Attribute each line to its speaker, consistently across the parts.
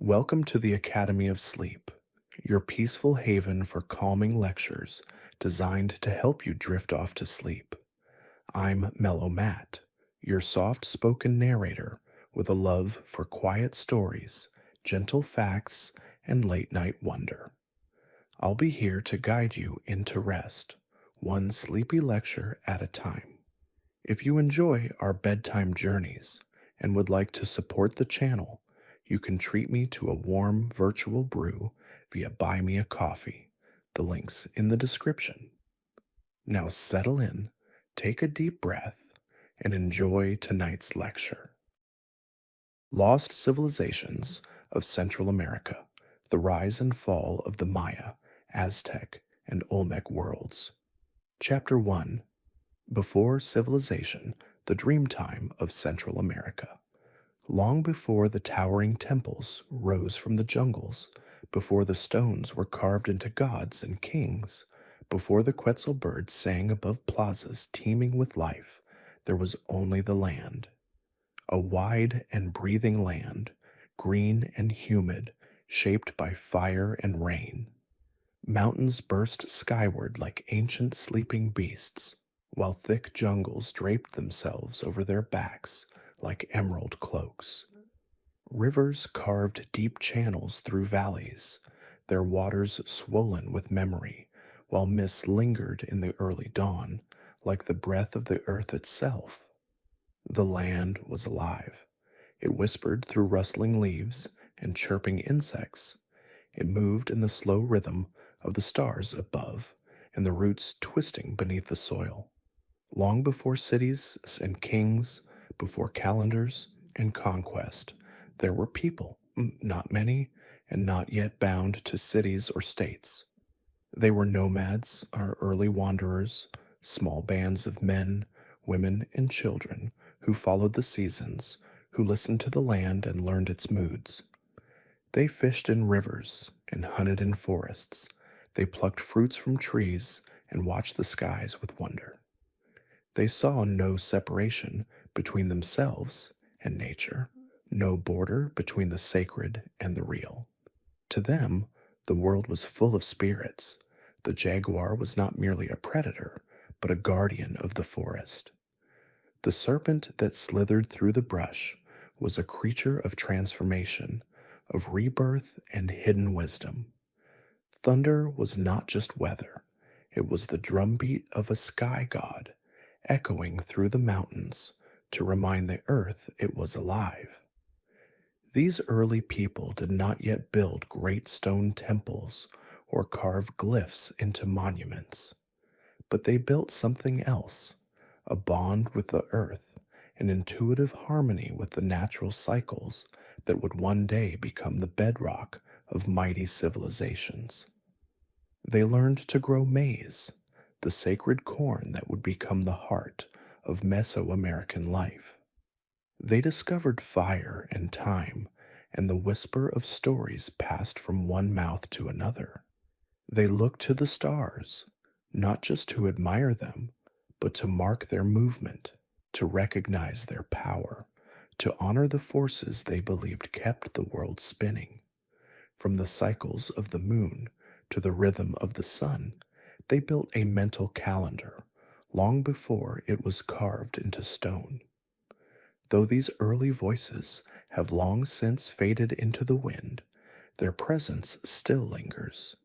Speaker 1: Welcome to the Academy of Sleep, your peaceful haven for calming lectures designed to help you drift off to sleep. I'm Mellow Matt, your soft-spoken narrator with a love for quiet stories, gentle facts, and late-night wonder. I'll be here to guide you into rest, one sleepy lecture at a time. If you enjoy our bedtime journeys and would like to support the channel, you can treat me to a warm virtual brew via Buy Me a Coffee. The link's in the description. Now settle in, take a deep breath, and enjoy tonight's lecture. Lost Civilizations of Central America, the Rise and Fall of the Maya, Aztec, and Olmec Worlds. Chapter 1. Before Civilization, the Dreamtime of Central America. Long before the towering temples rose from the jungles, before the stones were carved into gods and kings, before the Quetzal birds sang above plazas teeming with life, there was only the land. A wide and breathing land, green and humid, shaped by fire and rain. Mountains burst skyward like ancient sleeping beasts, while thick jungles draped themselves over their backs like emerald cloaks. Rivers carved deep channels through valleys, their waters swollen with memory, while mists lingered in the early dawn, like the breath of the earth itself. The land was alive. It whispered through rustling leaves and chirping insects. It moved in the slow rhythm of the stars above and the roots twisting beneath the soil. Long before cities and kings, before calendars and conquest, there were people, not many, and not yet bound to cities or states. They were nomads, our early wanderers, small bands of men, women, and children who followed the seasons, who listened to the land and learned its moods. They fished in rivers and hunted in forests. They plucked fruits from trees and watched the skies with wonder. They saw no separation between themselves and nature, no border between the sacred and the real. To them, the world was full of spirits. The jaguar was not merely a predator, but a guardian of the forest. The serpent that slithered through the brush was a creature of transformation, of rebirth and hidden wisdom. Thunder was not just weather, it was the drumbeat of a sky god, echoing through the mountains to remind the earth it was alive. These early people did not yet build great stone temples or carve glyphs into monuments, but they built something else, a bond with the earth, an intuitive harmony with the natural cycles that would one day become the bedrock of mighty civilizations. They learned to grow maize, the sacred corn that would become the heart of Mesoamerican life. They discovered fire and time, and the whisper of stories passed from one mouth to another. They looked to the stars, not just to admire them, but to mark their movement, to recognize their power, to honor the forces they believed kept the world spinning. From the cycles of the moon to the rhythm of the sun, they built a mental calendar long before it was carved into stone. Though these early voices have long since faded into the wind, their presence still lingers.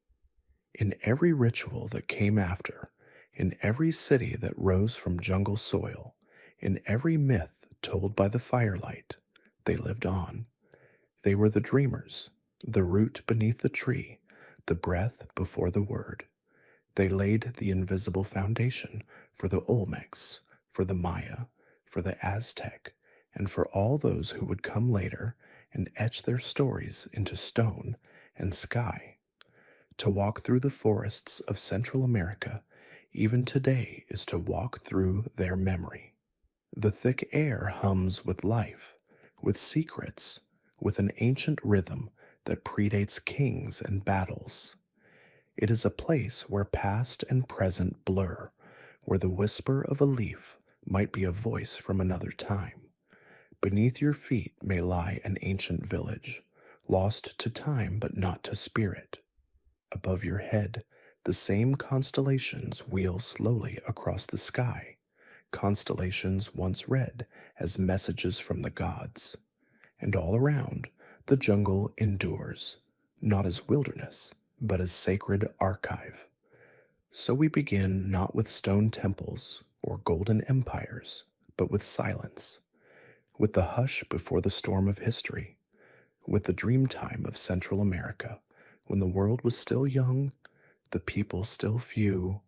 Speaker 1: In every ritual that came after, in every city that rose from jungle soil, in every myth told by the firelight, they lived on. They were the dreamers, the root beneath the tree, the breath before the word. They laid the invisible foundation for the Olmecs, for the Maya, for the Aztec, and for all those who would come later and etch their stories into stone and sky. To walk through the forests of Central America, even today, is to walk through their memory. The thick air hums with life, with secrets, with an ancient rhythm that predates kings and battles. It is a place where past and present blur, where the whisper of a leaf might be a voice from another time. Beneath your feet may lie an ancient village, lost to time but not to spirit. Above your head, the same constellations wheel slowly across the sky, constellations once read as messages from the gods. And all around, the jungle endures, not as wilderness, but as sacred archive. So we begin not with stone temples or golden empires, but with silence, with the hush before the storm of history, with the dream time of Central America, when the world was still young, the people still few,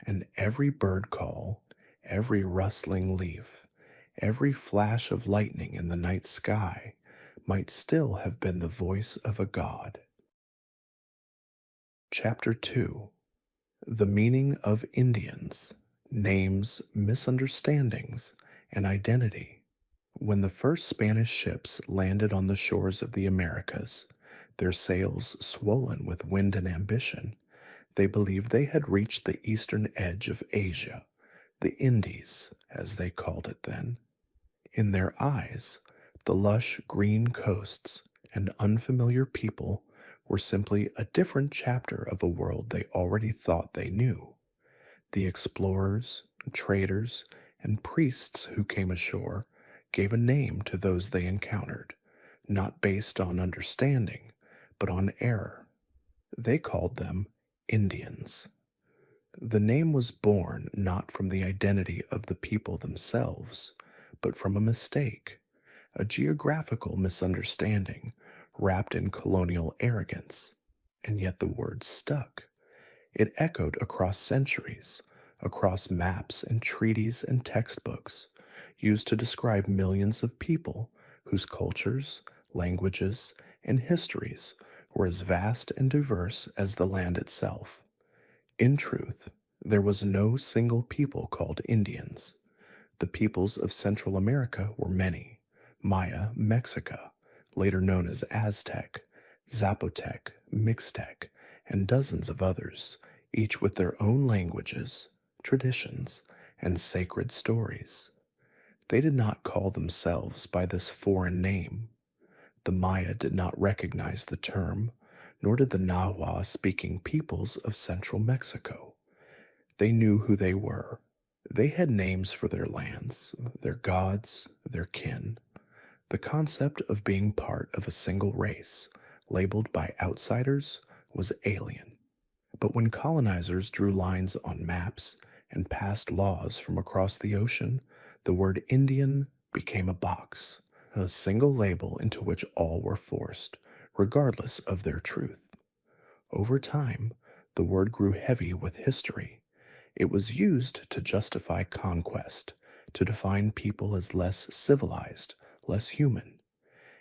Speaker 1: and every bird call, every rustling leaf, every flash of lightning in the night sky might still have been the voice of a god. Chapter 2: The Meaning of Indians, Names, Misunderstandings, and Identity. When the first Spanish ships landed on the shores of the Americas, their sails swollen with wind and ambition, they believed they had reached the eastern edge of Asia, the Indies, as they called it then. In their eyes, the lush green coasts and unfamiliar people were simply a different chapter of a world they already thought they knew. The explorers, traders, and priests who came ashore gave a name to those they encountered, not based on understanding, but on error. They called them Indians. The name was born not from the identity of the people themselves, but from a mistake, a geographical misunderstanding wrapped in colonial arrogance. And yet the word stuck. It echoed across centuries, across maps and treaties and textbooks, used to describe millions of people whose cultures, languages, and histories were as vast and diverse as the land itself. In truth, there was no single people called Indians. The peoples of Central America were many: Maya, Mexica, later known as Aztec, Zapotec, Mixtec, and dozens of others, each with their own languages, traditions, and sacred stories. They did not call themselves by this foreign name. The Maya did not recognize the term, nor did the Nahua-speaking peoples of central Mexico. They knew who they were. They had names for their lands, their gods, their kin. The concept of being part of a single race, labeled by outsiders, was alien. But when colonizers drew lines on maps and passed laws from across the ocean, the word Indian became a box, a single label into which all were forced, regardless of their truth. Over time, the word grew heavy with history. It was used to justify conquest, to define people as less civilized, less human.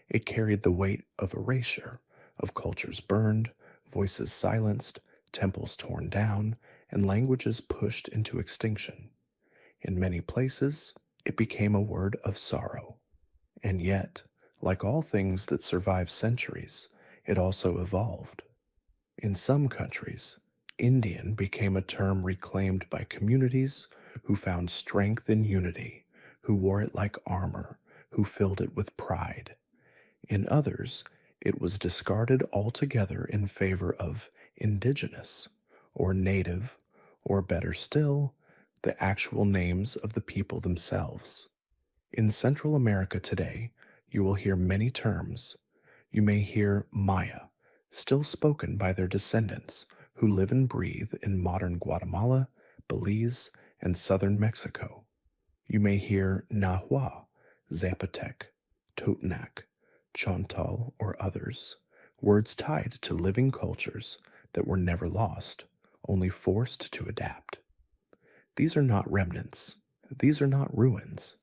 Speaker 1: It carried the weight of erasure, of cultures burned, voices silenced, temples torn down, and languages pushed into extinction. In many places, it became a word of sorrow. And yet, like all things that survive centuries, it also evolved. In some countries, Indian became a term reclaimed by communities who found strength in unity, who wore it like armor, who filled it with pride. In others, it was discarded altogether in favor of indigenous, or native, or better still, the actual names of the people themselves. In Central America today, you will hear many terms. You may hear Maya, still spoken by their descendants who live and breathe in modern Guatemala, Belize, and southern Mexico. You may hear Nahua, Zapotec, Totonac, Chontal, or others, words tied to living cultures that were never lost, only forced to adapt. These are not remnants. These are not ruins.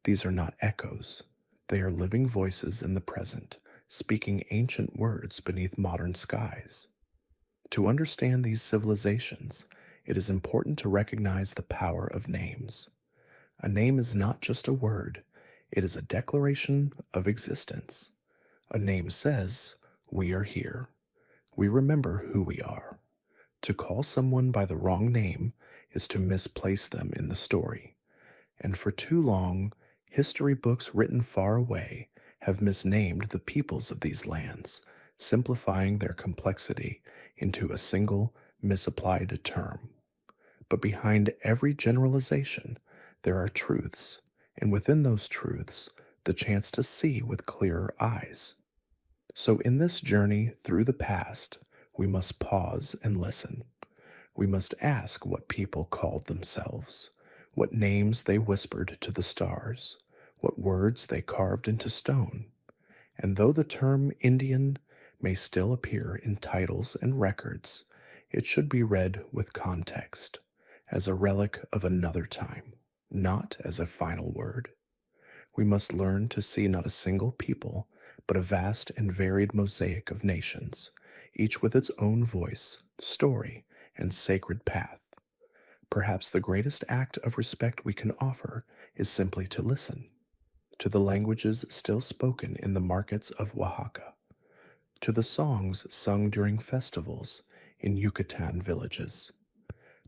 Speaker 1: These are not echoes. They are living voices in the present, speaking ancient words beneath modern skies. To understand these civilizations, it is important to recognize the power of names. A name is not just a word, it is a declaration of existence. A name says, "We are here." We remember who we are. To call someone by the wrong name is to misplace them in the story. And for too long, history books written far away have misnamed the peoples of these lands, simplifying their complexity into a single, misapplied term. But behind every generalization, there are truths, and within those truths, the chance to see with clearer eyes. So, in this journey through the past, we must pause and listen. We must ask what people called themselves, what names they whispered to the stars, what words they carved into stone. And though the term Indian may still appear in titles and records, it should be read with context, as a relic of another time, not as a final word. We must learn to see not a single people, but a vast and varied mosaic of nations, each with its own voice, story, and sacred path. Perhaps the greatest act of respect we can offer is simply to listen to the languages still spoken in the markets of Oaxaca, to the songs sung during festivals in Yucatan villages,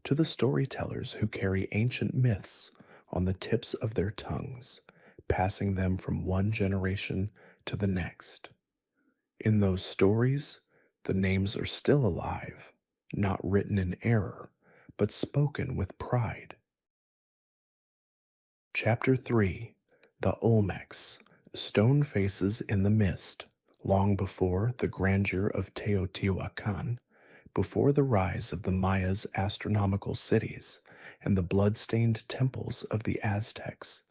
Speaker 1: to the storytellers who carry ancient myths on the tips of their tongues, passing them from one generation to the next. In those stories, the names are still alive, not written in error, but spoken with pride. Chapter 3: The Olmecs, Stone Faces in the Mist, long before the grandeur of Teotihuacan, before the rise of the Mayas' astronomical cities and the blood-stained temples of the Aztecs,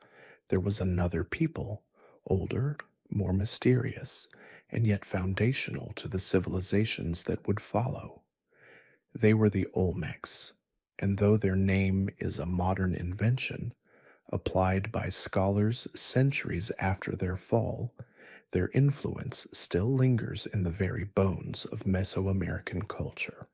Speaker 1: there was another people, older, more mysterious, and yet foundational to the civilizations that would follow. They were the Olmecs, and though their name is a modern invention, applied by scholars centuries after their fall, their influence still lingers in the very bones of Mesoamerican culture.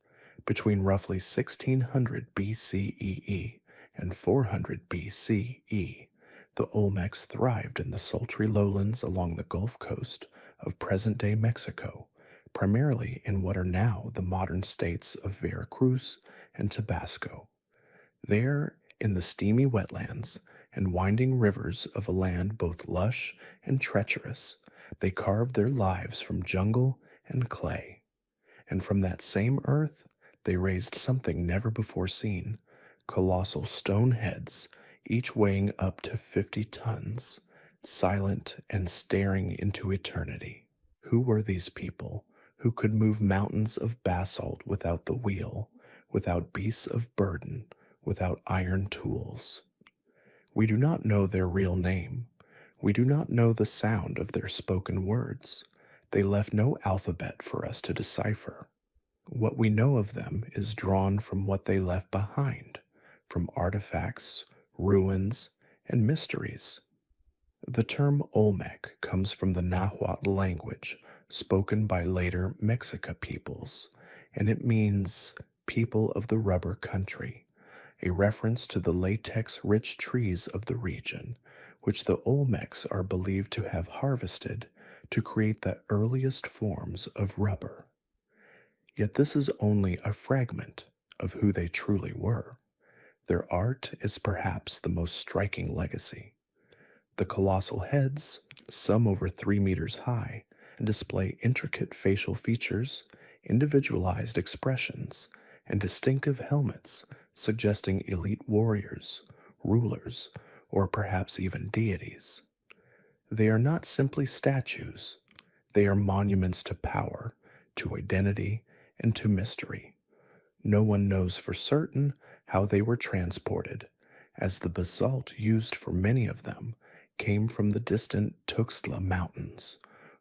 Speaker 1: Between roughly 1600 BCEE and 400 BCE, the Olmecs thrived in the sultry lowlands along the Gulf Coast of present-day Mexico, primarily in what are now the modern states of Veracruz and Tabasco. There, in the steamy wetlands and winding rivers of a land both lush and treacherous, they carved their lives from jungle and clay. And from that same earth, they raised something never before seen: colossal stone heads, each weighing up to 50 tons, silent and staring into eternity. Who were these people who could move mountains of basalt without the wheel, without beasts of burden, without iron tools? We do not know their real name. We do not know the sound of their spoken words. They left no alphabet for us to decipher. What we know of them is drawn from what they left behind, from artifacts, ruins, and mysteries. The term Olmec comes from the Nahuatl language spoken by later Mexica peoples, and it means people of the rubber country, a reference to the latex-rich trees of the region, which the Olmecs are believed to have harvested to create the earliest forms of rubber. Yet this is only a fragment of who they truly were. Their art is perhaps the most striking legacy. The colossal heads, some over 3 meters high, display intricate facial features, individualized expressions, and distinctive helmets suggesting elite warriors, rulers, or perhaps even deities. They are not simply statues. They are monuments to power, to identity, and to mystery. No one knows for certain how they were transported, as the basalt used for many of them came from the distant Tuxtla Mountains,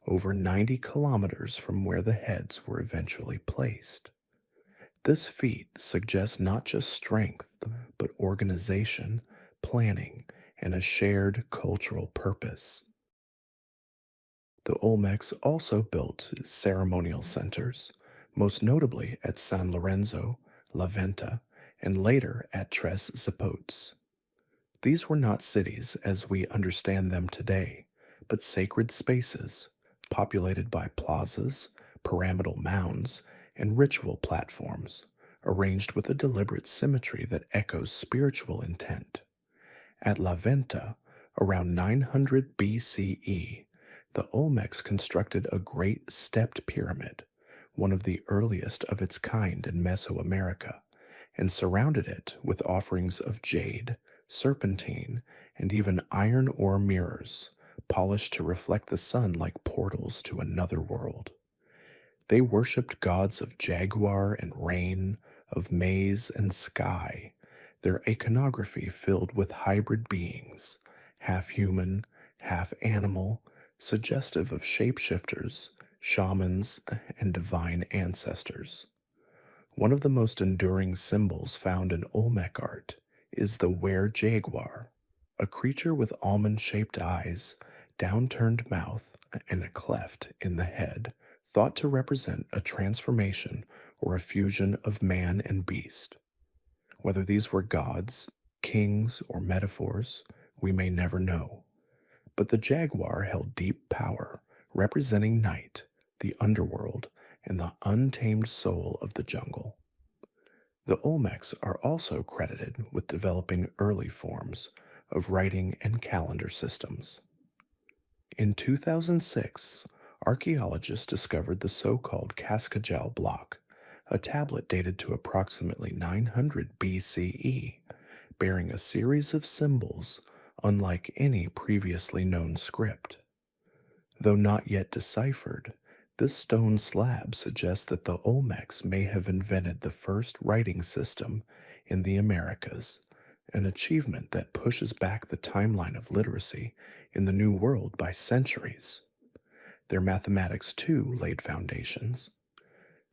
Speaker 1: over 90 kilometers from where the heads were eventually placed. This feat suggests not just strength, but organization, planning, and a shared cultural purpose. The Olmecs also built ceremonial centers, most notably at San Lorenzo, La Venta, and later at Tres Zapotes. These were not cities as we understand them today, but sacred spaces, populated by plazas, pyramidal mounds, and ritual platforms, arranged with a deliberate symmetry that echoes spiritual intent. At La Venta, around 900 BCE, The Olmecs constructed a great stepped pyramid, one of the earliest of its kind in Mesoamerica, and surrounded it with offerings of jade, serpentine, and even iron ore mirrors, polished to reflect the sun like portals to another world. They worshipped gods of jaguar and rain, of maize and sky, their iconography filled with hybrid beings, half human, half animal, suggestive of shapeshifters, shamans, and divine ancestors. One of the most enduring symbols found in Olmec art is the were-jaguar, a creature with almond-shaped eyes, downturned mouth, and a cleft in the head, thought to represent a transformation or a fusion of man and beast. Whether these were gods, kings, or metaphors, we may never know. But the jaguar held deep power, representing night, the underworld, and the untamed soul of the jungle. The Olmecs are also credited with developing early forms of writing and calendar systems. In 2006, archaeologists discovered the so-called Cascajal block, a tablet dated to approximately 900 BCE, bearing a series of symbols unlike any previously known script. Though not yet deciphered, this stone slab suggests that the Olmecs may have invented the first writing system in the Americas, an achievement that pushes back the timeline of literacy in the New World by centuries. Their mathematics, too, laid foundations.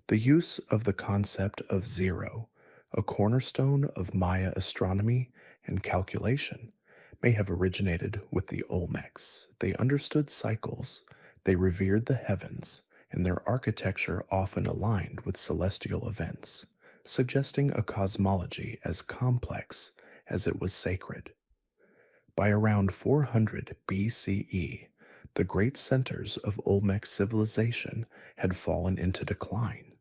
Speaker 1: The use of the concept of zero, a cornerstone of Maya astronomy and calculation, may have originated with the Olmecs. They understood cycles, they revered the heavens, and their architecture often aligned with celestial events, suggesting a cosmology as complex as it was sacred. By around 400 BCE, the great centers of Olmec civilization had fallen into decline.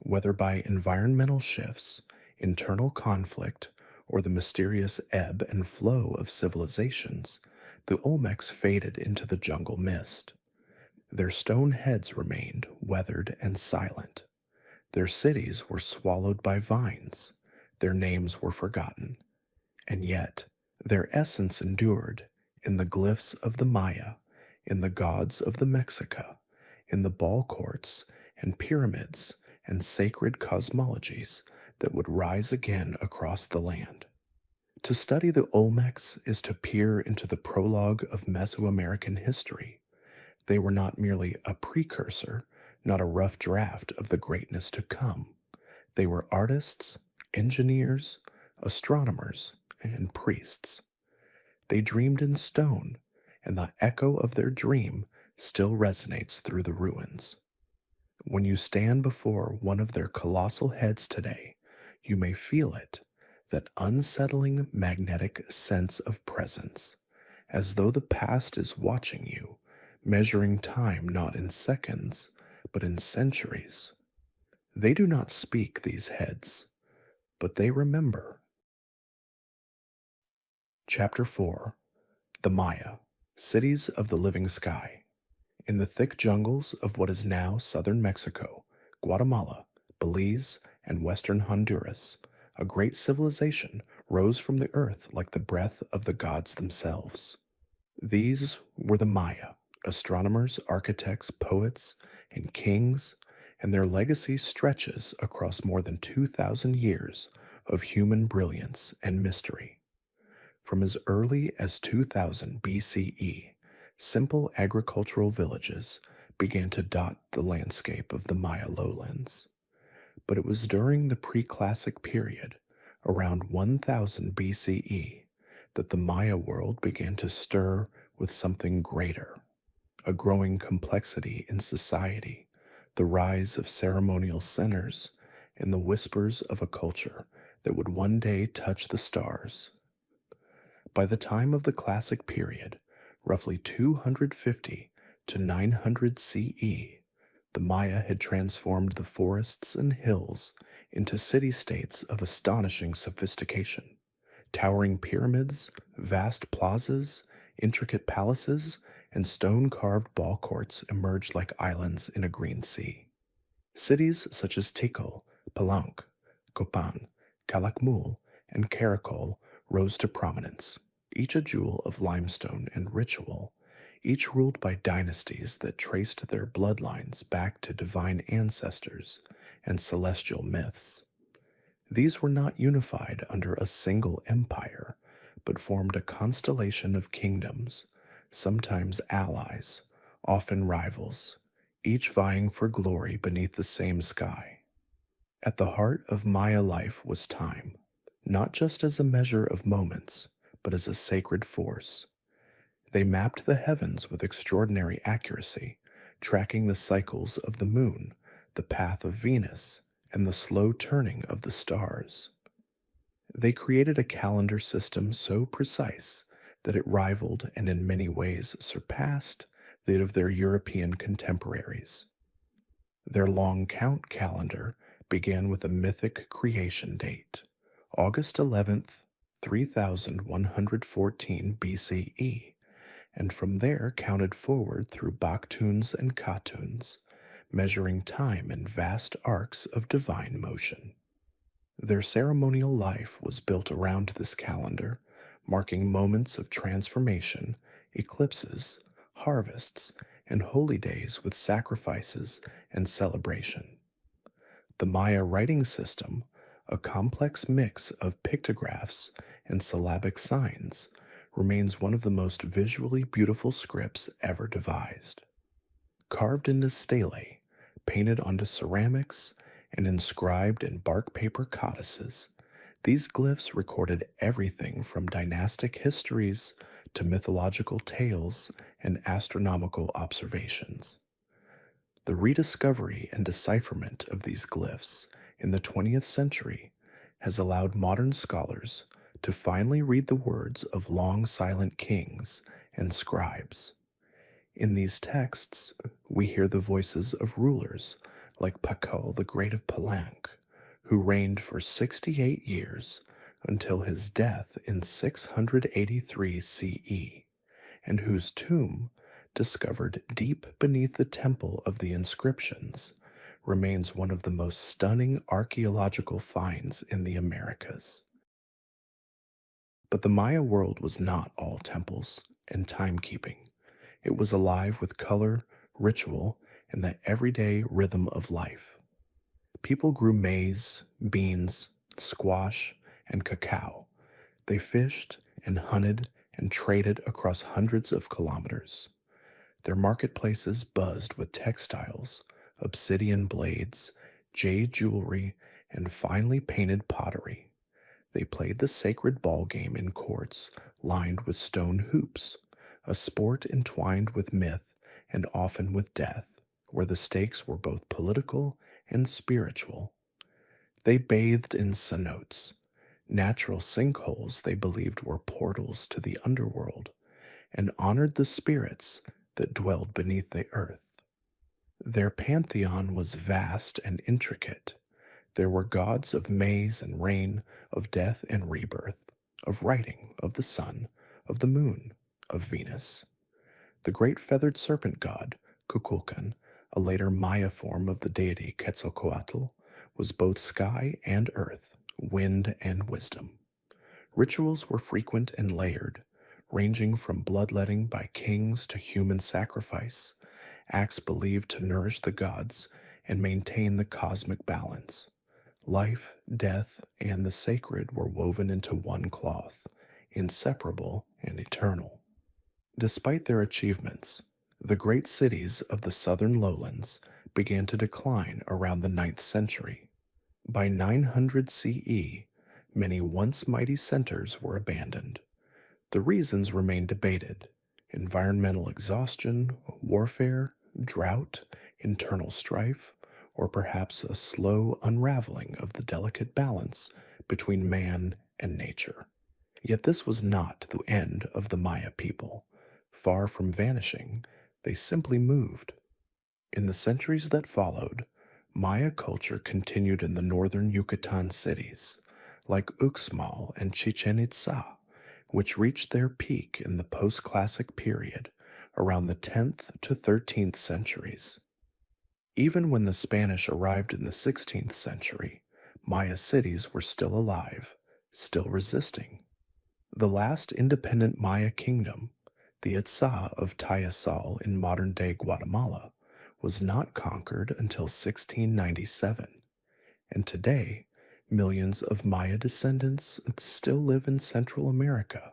Speaker 1: Whether by environmental shifts, internal conflict, or the mysterious ebb and flow of civilizations, the Olmecs faded into the jungle mist. Their stone heads remained weathered and silent. Their cities were swallowed by vines. Their names were forgotten. And yet, their essence endured in the glyphs of the Maya, in the gods of the Mexica, in the ball courts and pyramids and sacred cosmologies that would rise again across the land. To study the Olmecs is to peer into the prologue of Mesoamerican history. They were not merely a precursor, not a rough draft of the greatness to come. They were artists, engineers, astronomers, and priests. They dreamed in stone, and the echo of their dream still resonates through the ruins. When you stand before one of their colossal heads today, you may feel it, that unsettling magnetic sense of presence, as though the past is watching you, measuring time not in seconds, but in centuries. They do not speak, these heads, but they remember. Chapter 4. The Maya, Cities of the Living Sky. In the thick jungles of what is now southern Mexico, Guatemala, Belize, and western Honduras, a great civilization rose from the earth like the breath of the gods themselves. These were the Maya, astronomers, architects, poets, and kings, and their legacy stretches across more than 2,000 years of human brilliance and mystery. From as early as 2000 BCE, simple agricultural villages began to dot the landscape of the Maya lowlands. But it was during the pre-classic period, around 1000 BCE, that the Maya world began to stir with something greater, a growing complexity in society, the rise of ceremonial centers, and the whispers of a culture that would one day touch the stars. By the time of the classic period, roughly 250 to 900 CE, the Maya had transformed the forests and hills into city-states of astonishing sophistication. Towering pyramids, vast plazas, intricate palaces, and stone-carved ball courts emerged like islands in a green sea. Cities such as Tikal, Palenque, Copan, Calakmul, and Caracol rose to prominence, each a jewel of limestone and ritual, each ruled by dynasties that traced their bloodlines back to divine ancestors and celestial myths. These were not unified under a single empire, but formed a constellation of kingdoms, sometimes allies, often rivals, each vying for glory beneath the same sky. At the heart of Maya life was time, not just as a measure of moments, but as a sacred force. They mapped the heavens with extraordinary accuracy, tracking the cycles of the moon, the path of Venus, and the slow turning of the stars. They created a calendar system so precise that it rivaled and in many ways surpassed that of their European contemporaries. Their long count calendar began with a mythic creation date, August 11th, 3114 BCE, and from there counted forward through Baktuns and Katuns, measuring time in vast arcs of divine motion. Their ceremonial life was built around this calendar, marking moments of transformation, eclipses, harvests, and holy days with sacrifices and celebration. The Maya writing system, a complex mix of pictographs and syllabic signs, remains one of the most visually beautiful scripts ever devised. Carved into stelae, painted onto ceramics, and inscribed in bark paper codices, these glyphs recorded everything from dynastic histories to mythological tales and astronomical observations. The rediscovery and decipherment of these glyphs in the 20th century has allowed modern scholars to finally read the words of long silent kings and scribes. In these texts, we hear the voices of rulers like Pakal the Great of Palenque, who reigned for 68 years until his death in 683 CE, and whose tomb, discovered deep beneath the temple of the inscriptions, remains one of the most stunning archaeological finds in the Americas. But the Maya world was not all temples and timekeeping. It was alive with color, ritual, and the everyday rhythm of life. People grew maize, beans, squash, and cacao. They fished and hunted and traded across hundreds of kilometers. Their marketplaces buzzed with textiles, obsidian blades, jade jewelry, and finely painted pottery. They played the sacred ball game in courts lined with stone hoops, a sport entwined with myth and often with death, where the stakes were both political and spiritual. They bathed in cenotes, natural sinkholes they believed were portals to the underworld, and honored the spirits that dwelled beneath the earth. Their pantheon was vast and intricate. There were gods of maize and rain, of death and rebirth, of writing, of the sun, of the moon, of Venus. The great feathered serpent god, Kukulkan, a later Maya form of the deity Quetzalcoatl, was both sky and earth, wind and wisdom. Rituals were frequent and layered, ranging from bloodletting by kings to human sacrifice, acts believed to nourish the gods and maintain the cosmic balance. Life, death, and the sacred were woven into one cloth, inseparable and eternal. Despite their achievements, the great cities of the southern lowlands began to decline around the 9th century. By 900 CE, many once mighty centers were abandoned. The reasons remain debated: environmental exhaustion, warfare, drought, internal strife, or perhaps a slow unraveling of the delicate balance between man and nature. Yet this was not the end of the Maya people. Far from vanishing, they simply moved. In the centuries that followed, Maya culture continued in the northern Yucatan cities, like Uxmal and Chichen Itza, which reached their peak in the post-classic period around the 10th to 13th centuries. Even when the Spanish arrived in the 16th century, Maya cities were still alive, still resisting. The last independent Maya kingdom, the Itzá of Tayasal in modern-day Guatemala, was not conquered until 1697, and today, millions of Maya descendants still live in Central America,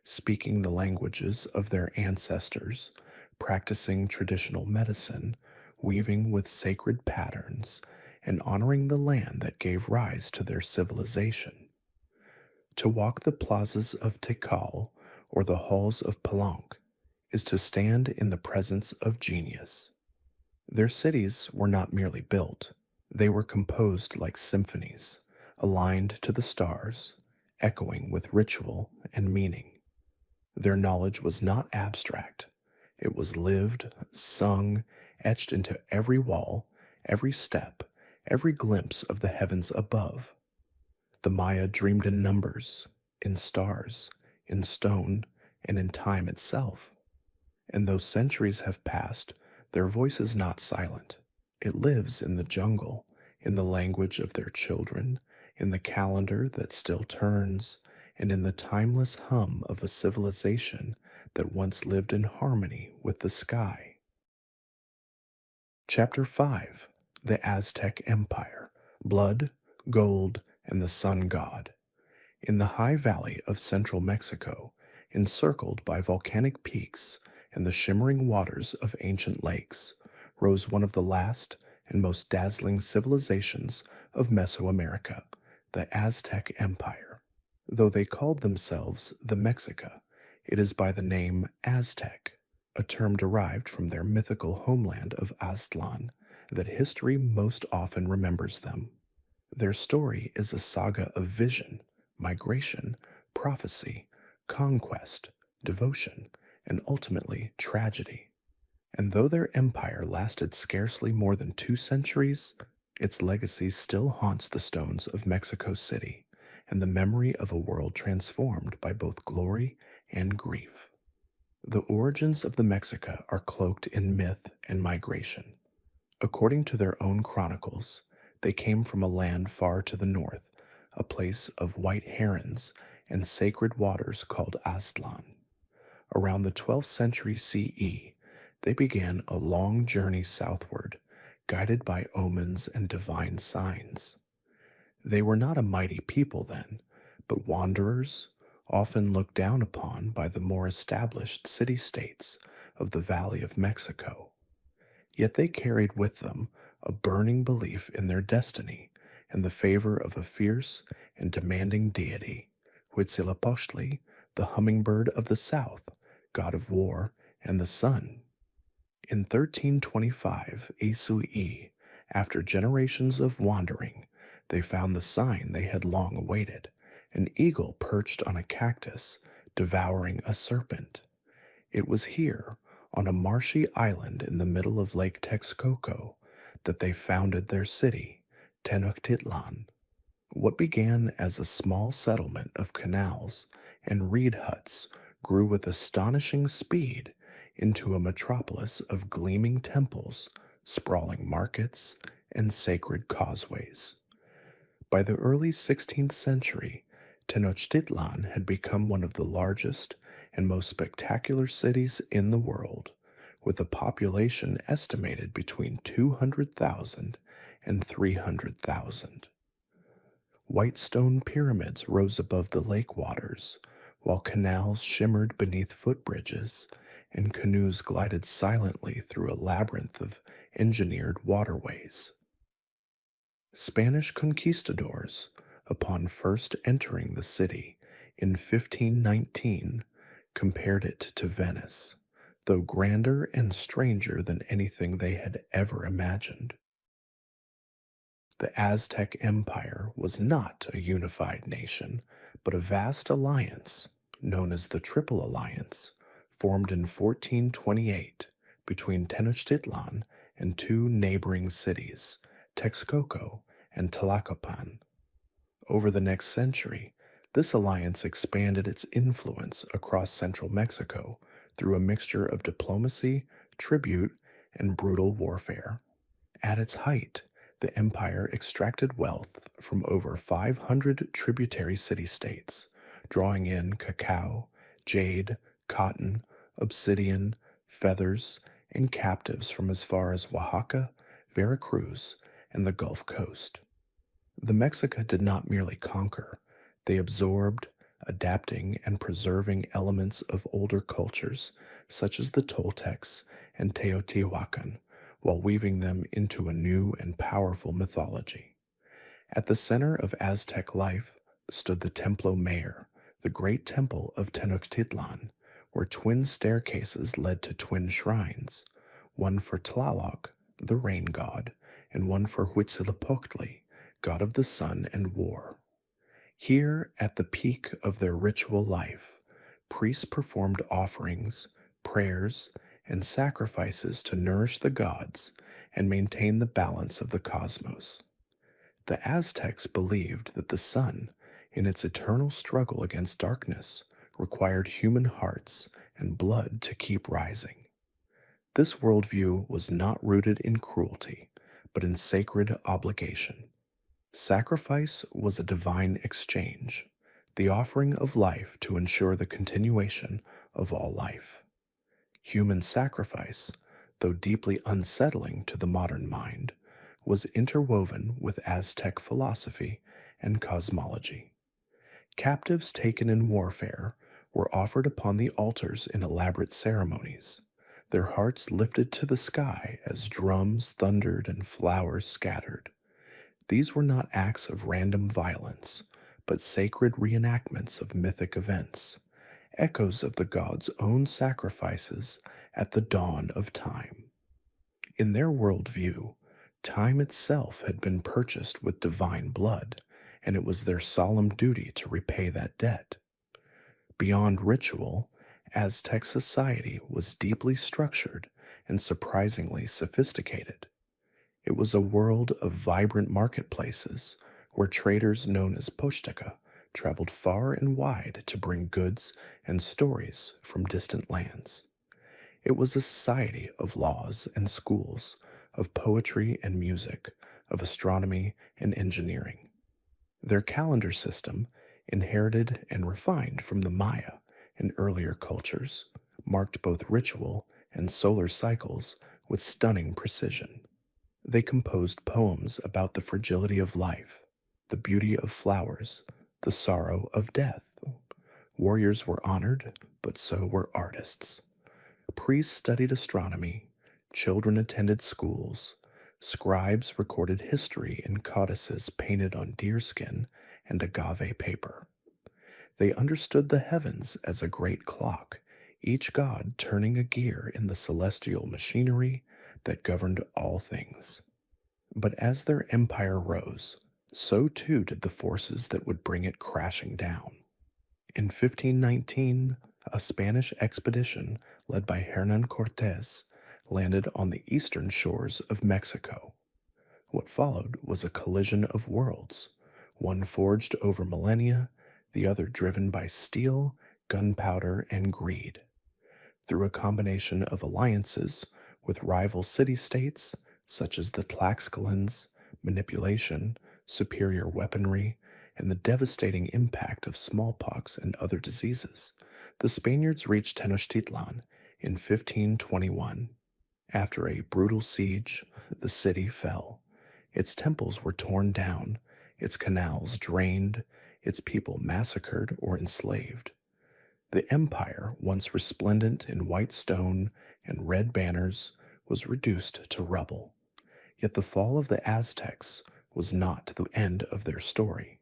Speaker 1: speaking the languages of their ancestors, practicing traditional medicine, weaving with sacred patterns, and honoring the land that gave rise to their civilization. To walk the plazas of Tikal or the halls of Palenque is to stand in the presence of genius. Their cities were not merely built, they were composed like symphonies, aligned to the stars, echoing with ritual and meaning. Their knowledge was not abstract, it was lived, sung, etched into every wall, every step, every glimpse of the heavens above. The Maya dreamed in numbers, in stars, in stone, and in time itself. And though centuries have passed, their voice is not silent. It lives in the jungle, in the language of their children, in the calendar that still turns, and in the timeless hum of a civilization that once lived in harmony with the sky. Chapter 5: The Aztec Empire, Blood, Gold, and the Sun God. In the high valley of central Mexico, encircled by volcanic peaks and the shimmering waters of ancient lakes, rose one of the last and most dazzling civilizations of Mesoamerica, the Aztec Empire. Though they called themselves the Mexica, it is by the name Aztec, a term derived from their mythical homeland of Aztlan, that history most often remembers them. Their story is a saga of vision, migration, prophecy, conquest, devotion, and ultimately tragedy. And though their empire lasted scarcely more than 2 centuries, its legacy still haunts the stones of Mexico City and the memory of a world transformed by both glory and grief. The origins of the Mexica are cloaked in myth and migration. According to their own chronicles, they came from a land far to the north, a place of white herons and sacred waters called Aztlan. Around the 12th century CE, they began a long journey southward, guided by omens and divine signs. They were not a mighty people then, but wanderers, often looked down upon by the more established city-states of the Valley of Mexico. Yet they carried with them a burning belief in their destiny and the favor of a fierce and demanding deity, Huitzilopochtli, the hummingbird of the south, god of war and the sun. In 1325 ACE, after generations of wandering, they found the sign they had long awaited, an eagle perched on a cactus, devouring a serpent. It was here, on a marshy island in the middle of Lake Texcoco, that they founded their city, Tenochtitlan. What began as a small settlement of canals and reed huts grew with astonishing speed into a metropolis of gleaming temples, sprawling markets, and sacred causeways. By the early 16th century, Tenochtitlan had become one of the largest and most spectacular cities in the world, with a population estimated between 200,000 and 300,000. White stone pyramids rose above the lake waters, while canals shimmered beneath footbridges, and canoes glided silently through a labyrinth of engineered waterways. Spanish conquistadors, upon first entering the city in 1519, compared it to Venice, though grander and stranger than anything they had ever imagined. The Aztec Empire was not a unified nation, but a vast alliance, known as the Triple Alliance, formed in 1428 between Tenochtitlan and 2 neighboring cities, Texcoco and Tlacopan. Over the next century, this alliance expanded its influence across central Mexico through a mixture of diplomacy, tribute, and brutal warfare. At its height, the empire extracted wealth from over 500 tributary city-states, drawing in cacao, jade, cotton, obsidian, feathers, and captives from as far as Oaxaca, Veracruz, and the Gulf Coast. The Mexica did not merely conquer, they absorbed, adapting and preserving elements of older cultures such as the Toltecs and Teotihuacan, while weaving them into a new and powerful mythology. At the center of Aztec life stood the Templo Mayor, the great temple of Tenochtitlan, where twin staircases led to twin shrines, one for Tlaloc, the rain god, and one for Huitzilopochtli, god of the sun and war. Here, at the peak of their ritual life, priests performed offerings, prayers, and sacrifices to nourish the gods and maintain the balance of the cosmos. The Aztecs believed that the sun, in its eternal struggle against darkness, required human hearts and blood to keep rising. This worldview was not rooted in cruelty, but in sacred obligation. Sacrifice was a divine exchange, the offering of life to ensure the continuation of all life. Human sacrifice, though deeply unsettling to the modern mind, was interwoven with Aztec philosophy and cosmology. Captives taken in warfare were offered upon the altars in elaborate ceremonies, their hearts lifted to the sky as drums thundered and flowers scattered. These were not acts of random violence, but sacred reenactments of mythic events, echoes of the gods' own sacrifices at the dawn of time. In their worldview, time itself had been purchased with divine blood, and it was their solemn duty to repay that debt. Beyond ritual, Aztec society was deeply structured and surprisingly sophisticated. It was a world of vibrant marketplaces where traders known as pochteka traveled far and wide to bring goods and stories from distant lands. It was a society of laws and schools, of poetry and music, of astronomy and engineering. Their calendar system, inherited and refined from the Maya and earlier cultures, marked both ritual and solar cycles with stunning precision. They composed poems about the fragility of life, the beauty of flowers, the sorrow of death. Warriors were honored, but so were artists. Priests studied astronomy, children attended schools, scribes recorded history in codices painted on deerskin and agave paper. They understood the heavens as a great clock, each god turning a gear in the celestial machinery that governed all things. But as their empire rose, so too did the forces that would bring it crashing down. In 1519, a Spanish expedition led by Hernan Cortés landed on the eastern shores of Mexico. What followed was a collision of worlds, one forged over millennia, the other driven by steel, gunpowder, and greed. Through a combination of alliances with rival city-states, such as the Tlaxcalans, manipulation, superior weaponry, and the devastating impact of smallpox and other diseases, the Spaniards reached Tenochtitlan in 1521. After a brutal siege, the city fell. Its temples were torn down, its canals drained, its people massacred or enslaved. The empire, once resplendent in white stone and red banners, was reduced to rubble. Yet the fall of the Aztecs was not the end of their story.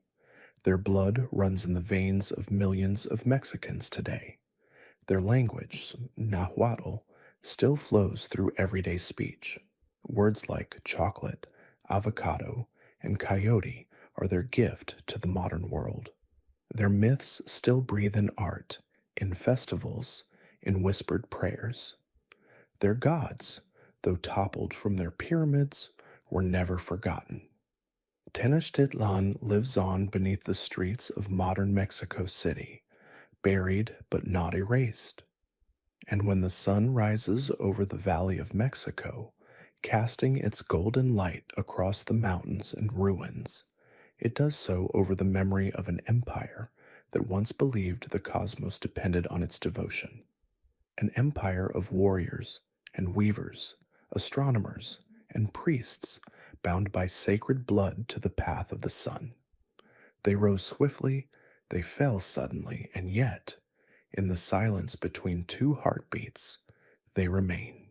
Speaker 1: Their blood runs in the veins of millions of Mexicans today. Their language, Nahuatl, still flows through everyday speech. Words like chocolate, avocado, and coyote are their gift to the modern world. Their myths still breathe in art, in festivals, in whispered prayers. Their gods, though toppled from their pyramids, were never forgotten. Tenochtitlan lives on beneath the streets of modern Mexico City, buried but not erased. And when the sun rises over the Valley of Mexico, casting its golden light across the mountains and ruins, it does so over the memory of an empire that once believed the cosmos depended on its devotion. An empire of warriors and weavers, astronomers and priests bound by sacred blood to the path of the sun. They rose swiftly, they fell suddenly, and yet, in the silence between two heartbeats, they remain.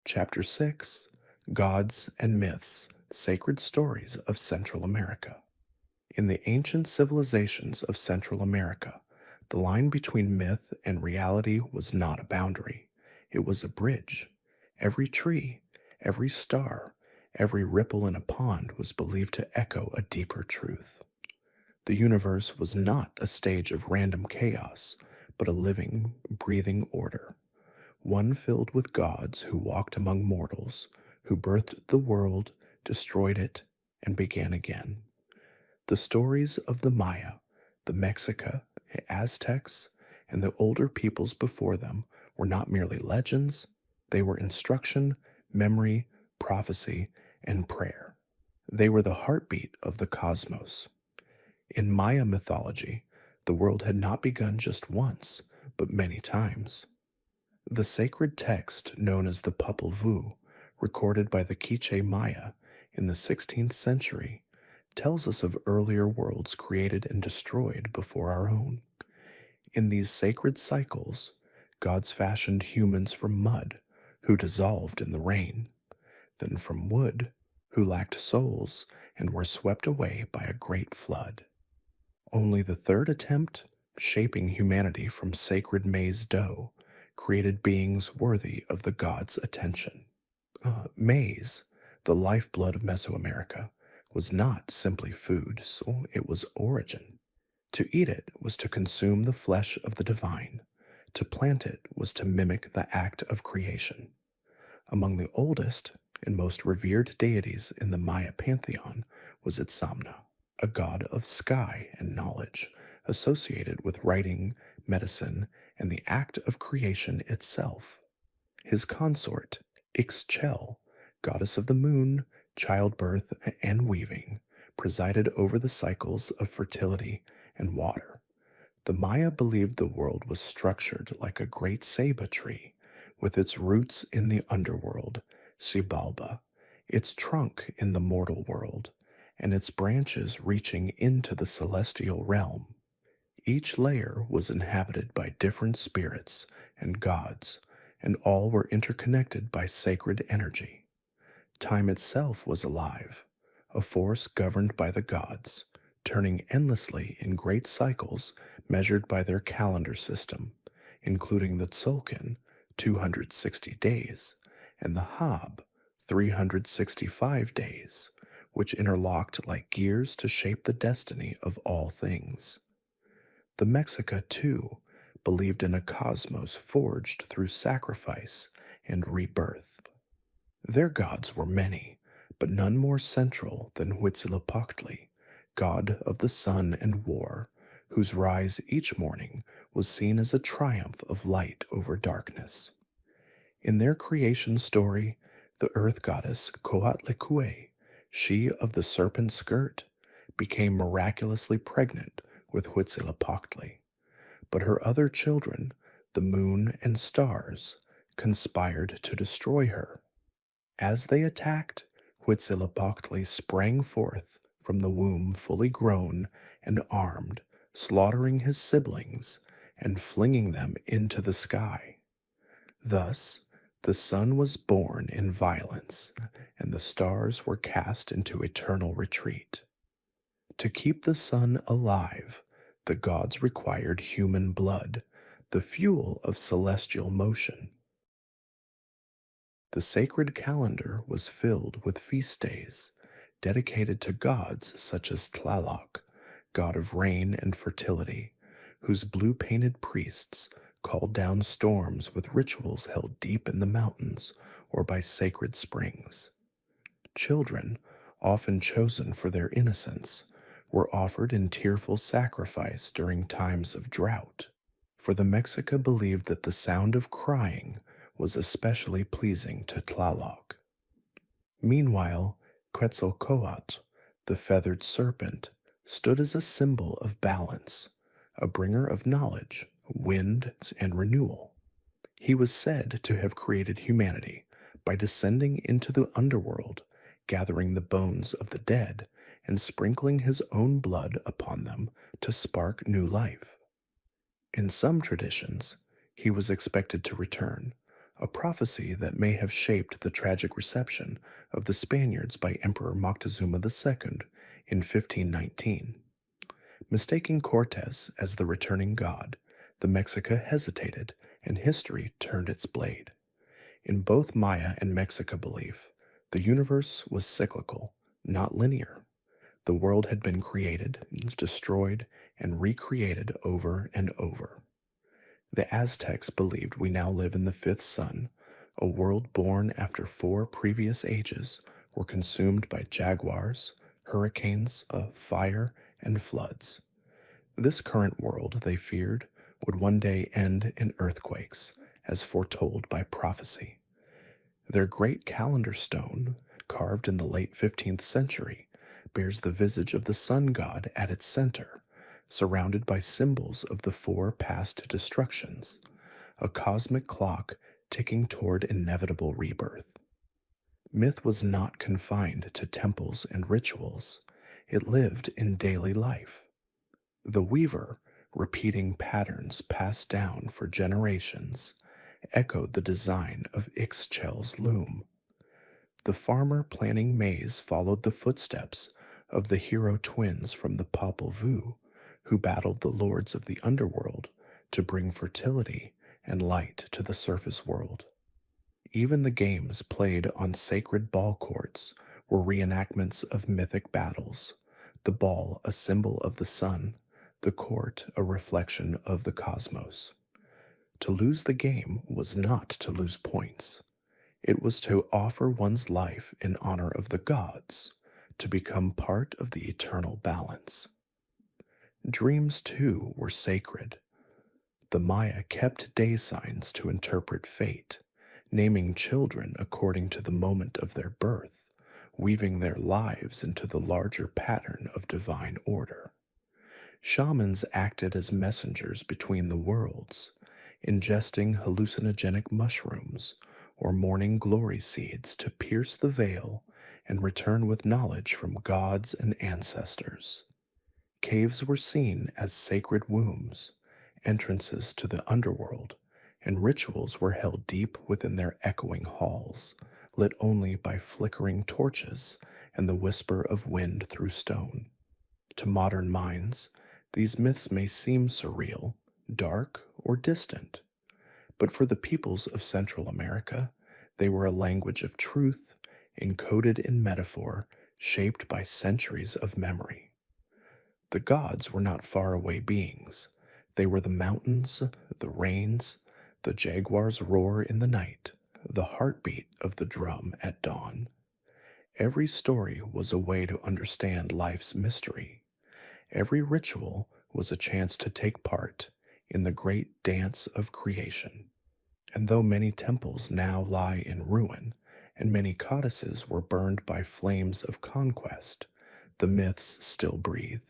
Speaker 1: Chapter 6: Gods and Myths, Sacred Stories of Central America. In the ancient civilizations of Central America, the line between myth and reality was not a boundary, it was a bridge. Every tree, every star, every ripple in a pond was believed to echo a deeper truth. The universe was not a stage of random chaos, but a living, breathing order, one filled with gods who walked among mortals, who birthed the world, destroyed it, and began again. The stories of the Maya, the Mexica, Aztecs, and the older peoples before them were not merely legends, they were instruction, memory, prophecy, and prayer. They were the heartbeat of the cosmos. In Maya mythology, the world had not begun just once, but many times. The sacred text known as the Popol Vuh, recorded by the Quiche Maya in the 16th century, tells us of earlier worlds created and destroyed before our own. In these sacred cycles, gods fashioned humans from mud, who dissolved in the rain, then from wood, who lacked souls and were swept away by a great flood. Only the third attempt, shaping humanity from sacred maize dough, created beings worthy of the gods' attention. Maize, the lifeblood of Mesoamerica, was not simply food, so it was origin. To eat it was to consume the flesh of the divine. To plant it was to mimic the act of creation. Among the oldest and most revered deities in the Maya pantheon was Itzamna, a god of sky and knowledge, associated with writing, medicine, and the act of creation itself. His consort, Ixchel, goddess of the moon, childbirth, and weaving, presided over the cycles of fertility and water. The Maya believed the world was structured like a great ceiba tree, with its roots in the underworld, Xibalba, its trunk in the mortal world, and its branches reaching into the celestial realm. Each layer was inhabited by different spirits and gods, and all were interconnected by sacred energy. Time itself was alive, a force governed by the gods, turning endlessly in great cycles measured by their calendar system, including the Tzolk'in, 260 days, and the Hab, 365 days, which interlocked like gears to shape the destiny of all things. The Mexica, too, believed in a cosmos forged through sacrifice and rebirth. Their gods were many, but none more central than Huitzilopochtli, god of the sun and war, whose rise each morning was seen as a triumph of light over darkness. In their creation story, the earth goddess Coatlicue, she of the serpent skirt, became miraculously pregnant with Huitzilopochtli, but her other children, the moon and stars, conspired to destroy her. As they attacked, Huitzilopochtli sprang forth from the womb fully grown and armed, slaughtering his siblings and flinging them into the sky. Thus, the sun was born in violence, and the stars were cast into eternal retreat. To keep the sun alive, the gods required human blood, the fuel of celestial motion. The sacred calendar was filled with feast days, dedicated to gods such as Tlaloc, god of rain and fertility, whose blue-painted priests called down storms with rituals held deep in the mountains or by sacred springs. Children, often chosen for their innocence, were offered in tearful sacrifice during times of drought. for the Mexica believed that the sound of crying was especially pleasing to Tlaloc. Meanwhile, Quetzalcoatl, the feathered serpent, stood as a symbol of balance, a bringer of knowledge, wind, and renewal. He was said to have created humanity by descending into the underworld, gathering the bones of the dead, and sprinkling his own blood upon them to spark new life. In some traditions, he was expected to return, a prophecy that may have shaped the tragic reception of the Spaniards by Emperor Moctezuma II in 1519. Mistaking Cortes as the returning god, the Mexica hesitated and history turned its blade. In both Maya and Mexica belief, the universe was cyclical, not linear. The world had been created, destroyed, and recreated over and over. The Aztecs believed we now live in the fifth sun, a world born after 4 previous ages were consumed by jaguars, hurricanes, fire, and floods. This current world, they feared, would one day end in earthquakes, as foretold by prophecy. Their great calendar stone, carved in the late 15th century, bears the visage of the sun god at its center, surrounded by symbols of the 4 past destructions, a cosmic clock ticking toward inevitable rebirth. Myth was not confined to temples and rituals, it lived in daily life. The weaver, repeating patterns passed down for generations, echoed the design of Ixchel's loom. The farmer planting maize followed the footsteps of the hero twins from the Popol Vuh, who battled the lords of the underworld to bring fertility and light to the surface world. Even the games played on sacred ball courts were reenactments of mythic battles, the ball a symbol of the sun, the court a reflection of the cosmos. To lose the game was not to lose points. It was to offer one's life in honor of the gods, to become part of the eternal balance. Dreams, too, were sacred. The Maya kept day signs to interpret fate, naming children according to the moment of their birth, weaving their lives into the larger pattern of divine order. Shamans acted as messengers between the worlds, ingesting hallucinogenic mushrooms or morning glory seeds to pierce the veil and return with knowledge from gods and ancestors. Caves were seen as sacred wombs, entrances to the underworld, and rituals were held deep within their echoing halls, lit only by flickering torches and the whisper of wind through stone. To modern minds, these myths may seem surreal, dark, or distant, but for the peoples of Central America, they were a language of truth, encoded in metaphor, shaped by centuries of memory. The gods were not faraway beings. They were the mountains, the rains, the jaguar's roar in the night, the heartbeat of the drum at dawn. Every story was a way to understand life's mystery. Every ritual was a chance to take part in the great dance of creation. And though many temples now lie in ruin, and many codices were burned by flames of conquest, the myths still breathe.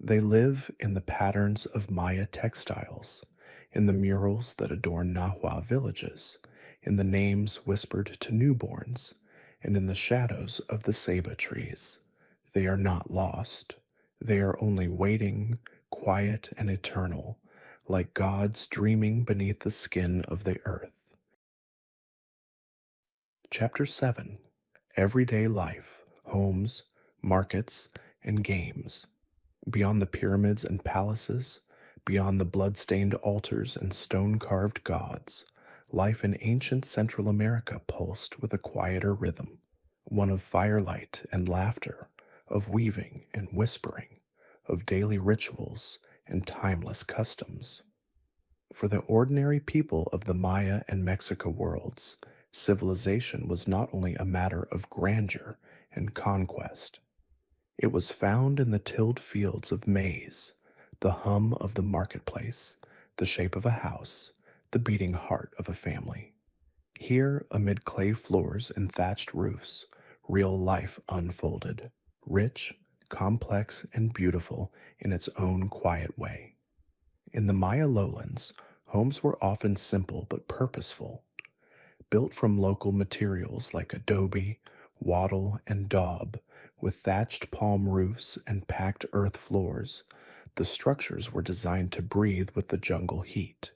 Speaker 1: They live in the patterns of Maya textiles, in the murals that adorn Nahua villages, in the names whispered to newborns, and in the shadows of the ceiba trees. They are not lost. They are only waiting, quiet and eternal, like gods dreaming beneath the skin of the earth. Chapter 7. Everyday Life, Homes, Markets, and Games. Beyond the pyramids and palaces, beyond the blood-stained altars and stone-carved gods, life in ancient Central America pulsed with a quieter rhythm, one of firelight and laughter, of weaving and whispering, of daily rituals and timeless customs. For the ordinary people of the Maya and Mexica worlds, civilization was not only a matter of grandeur and conquest. It was found in the tilled fields of maize, the hum of the marketplace, the shape of a house, the beating heart of a family. Here, amid clay floors and thatched roofs, real life unfolded, rich, complex, and beautiful in its own quiet way. In the Maya lowlands, homes were often simple but purposeful, built from local materials like adobe, wattle, and daub, with thatched palm roofs and packed earth floors. The structures were designed to breathe with the jungle heat.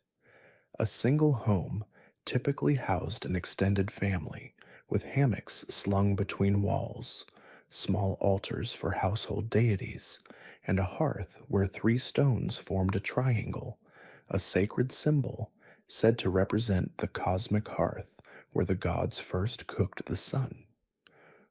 Speaker 1: A single home typically housed an extended family, with hammocks slung between walls, small altars for household deities, and a hearth where three stones formed a triangle, a sacred symbol said to represent the cosmic hearth where the gods first cooked the sun.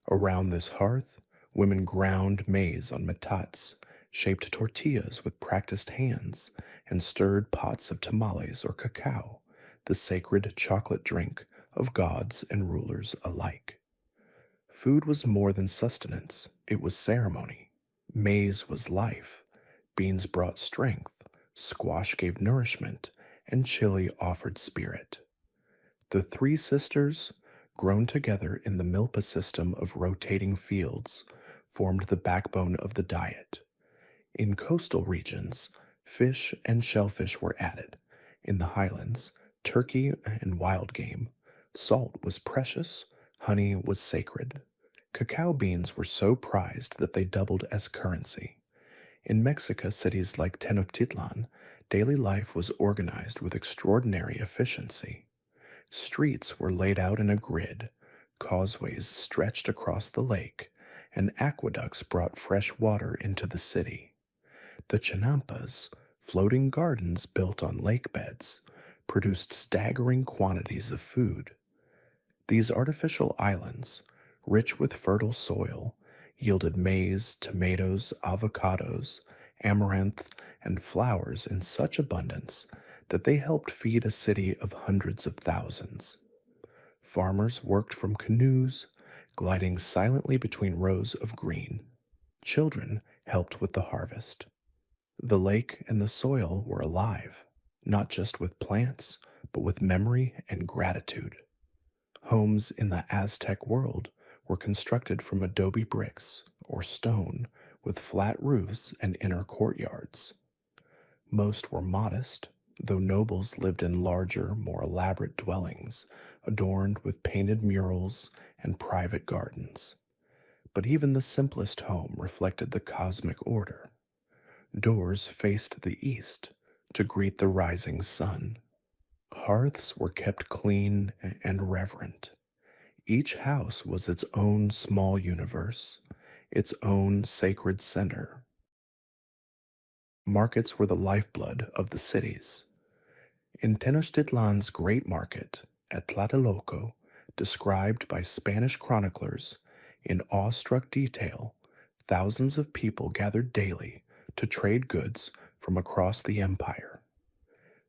Speaker 1: Around this hearth, women ground maize on metats, shaped tortillas with practiced hands, and stirred pots of tamales or cacao, the sacred chocolate drink of gods and rulers alike. Food was more than sustenance, it was ceremony. Maize was life, beans brought strength, squash gave nourishment, and chili offered spirit. The three sisters, grown together in the milpa system of rotating fields, formed the backbone of the diet. In coastal regions, fish and shellfish were added. In the highlands, turkey and wild game. Salt was precious, honey was sacred. Cacao beans were so prized that they doubled as currency. In Mexico cities like Tenochtitlan, daily life was organized with extraordinary efficiency. Streets were laid out in a grid, causeways stretched across the lake, and aqueducts brought fresh water into the city. The chinampas, floating gardens built on lake beds, produced staggering quantities of food. These artificial islands, rich with fertile soil, yielded maize, tomatoes, avocados, amaranth, and flowers in such abundance that they helped feed a city of hundreds of thousands. Farmers worked from canoes, gliding silently between rows of green. Children helped with the harvest. The lake and the soil were alive, not just with plants, but with memory and gratitude. Homes in the Aztec world were constructed from adobe bricks or stone with flat roofs and inner courtyards. Most were modest, though nobles lived in larger, more elaborate dwellings adorned with painted murals and private gardens. But even the simplest home reflected the cosmic order. Doors faced the east to greet the rising sun. Hearths were kept clean and reverent. Each house was its own small universe, its own sacred center. Markets were the lifeblood of the cities. In Tenochtitlan's great market at Tlatelolco, described by Spanish chroniclers in awestruck detail, thousands of people gathered daily to trade goods from across the empire.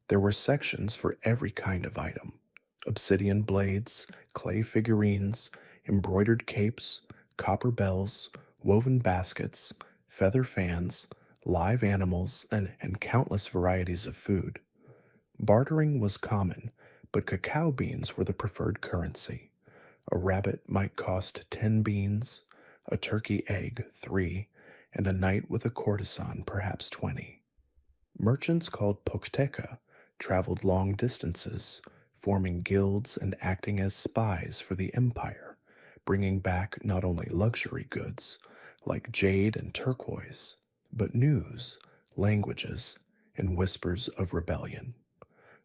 Speaker 1: There were sections for every kind of item: obsidian blades, clay figurines, embroidered capes, copper bells, woven baskets, feather fans, live animals, and countless varieties of food. Bartering was common, but cacao beans were the preferred currency. A rabbit might cost 10 beans, a turkey egg 3, and a night with a courtesan perhaps 20. Merchants called Pochteca traveled long distances, forming guilds and acting as spies for the empire, bringing back not only luxury goods like jade and turquoise, but news, languages, and whispers of rebellion.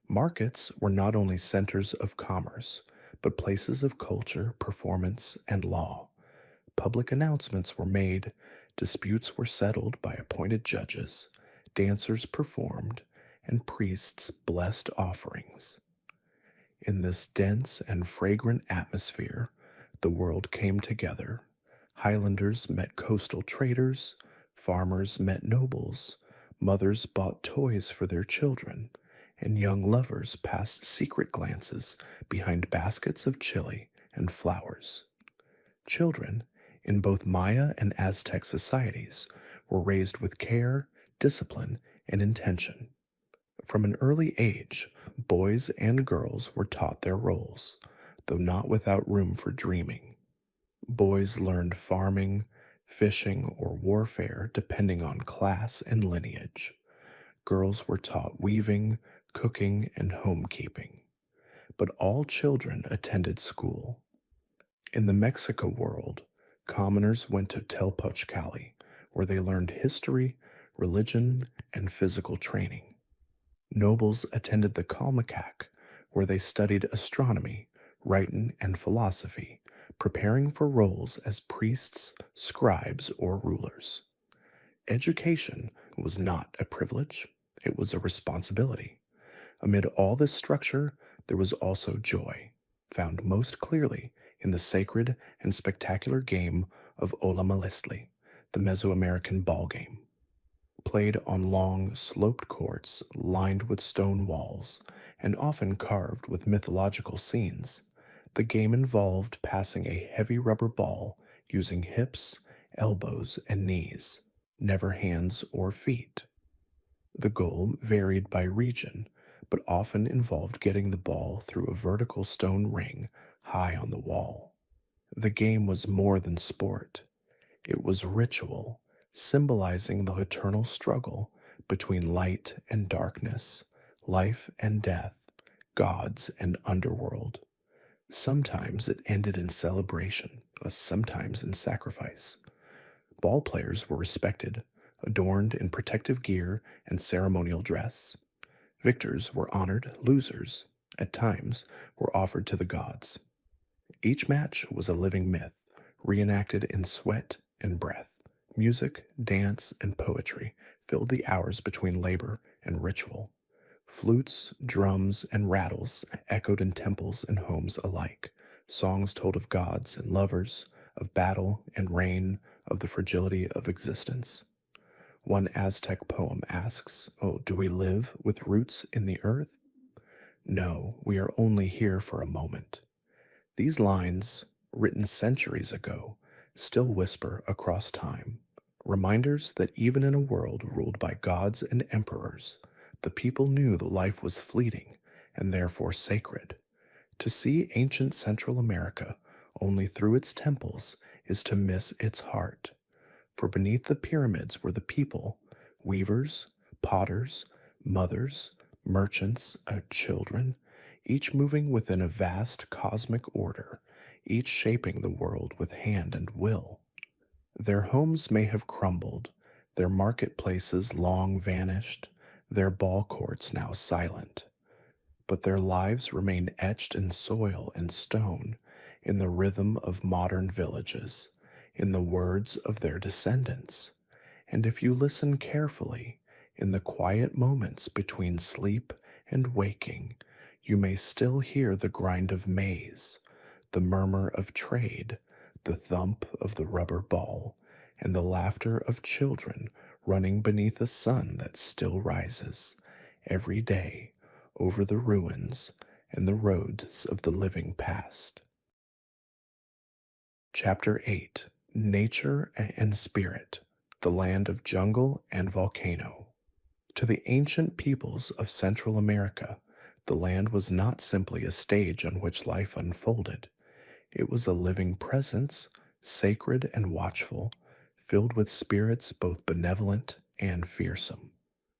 Speaker 1: Markets were not only centers of commerce, but places of culture, performance, and law. Public announcements were made, disputes were settled by appointed judges, dancers performed, and priests blessed offerings. In this dense and fragrant atmosphere, the world came together. Highlanders met coastal traders, farmers met nobles, mothers bought toys for their children, and young lovers passed secret glances behind baskets of chili and flowers. Children, in both Maya and Aztec societies, were raised with care, discipline, and intention. From an early age, boys and girls were taught their roles, though not without room for dreaming. Boys learned farming, fishing, or warfare depending on class and lineage. Girls were taught weaving, cooking, and homekeeping. But all children attended school. In the Mexico world, commoners went to Tenochtitlán, where they learned history, religion, and physical training. Nobles attended the Olmec, where they studied astronomy, writing, and philosophy, preparing for roles as priests, scribes, or rulers. Education was not a privilege, it was a responsibility. Amid all this structure, there was also joy, found most clearly in the sacred and spectacular game of Olmecs, the Mesoamerican ball game. Played on long, sloped courts lined with stone walls and often carved with mythological scenes, the game involved passing a heavy rubber ball using hips, elbows, and knees, never hands or feet. The goal varied by region, but often involved getting the ball through a vertical stone ring high on the wall. The game was more than sport. It was ritual, symbolizing the eternal struggle between light and darkness, life and death, gods and underworld. Sometimes it ended in celebration, sometimes in sacrifice. Ball players were respected, adorned in protective gear and ceremonial dress. Victors were honored, losers, at times, were offered to the gods. Each match was a living myth, reenacted in sweat and breath. Music, dance, and poetry filled the hours between labor and ritual. Flutes, drums, and rattles echoed in temples and homes alike. Songs told of gods and lovers, of battle and rain, of the fragility of existence. One Aztec poem asks, "Oh, do we live with roots in the earth?" No, we are only here for a moment. These lines, written centuries ago, still whisper across time, reminders that even in a world ruled by gods and emperors, the people knew that life was fleeting and therefore sacred. To see ancient Central America only through its temples is to miss its heart. For beneath the pyramids were the people, weavers, potters, mothers, merchants, children, each moving within a vast cosmic order, each shaping the world with hand and will. Their homes may have crumbled, their marketplaces long vanished, their ball courts now silent, but their lives remain etched in soil and stone, in the rhythm of modern villages, in the words of their descendants. And if you listen carefully, in the quiet moments between sleep and waking, you may still hear the grind of maize, the murmur of trade, the thump of the rubber ball, and the laughter of children running beneath a sun that still rises, every day, over the ruins and the roads of the living past. Chapter 8: Nature and Spirit, the Land of Jungle and Volcano. To the ancient peoples of Central America, the land was not simply a stage on which life unfolded. It was a living presence, sacred and watchful, filled with spirits both benevolent and fearsome.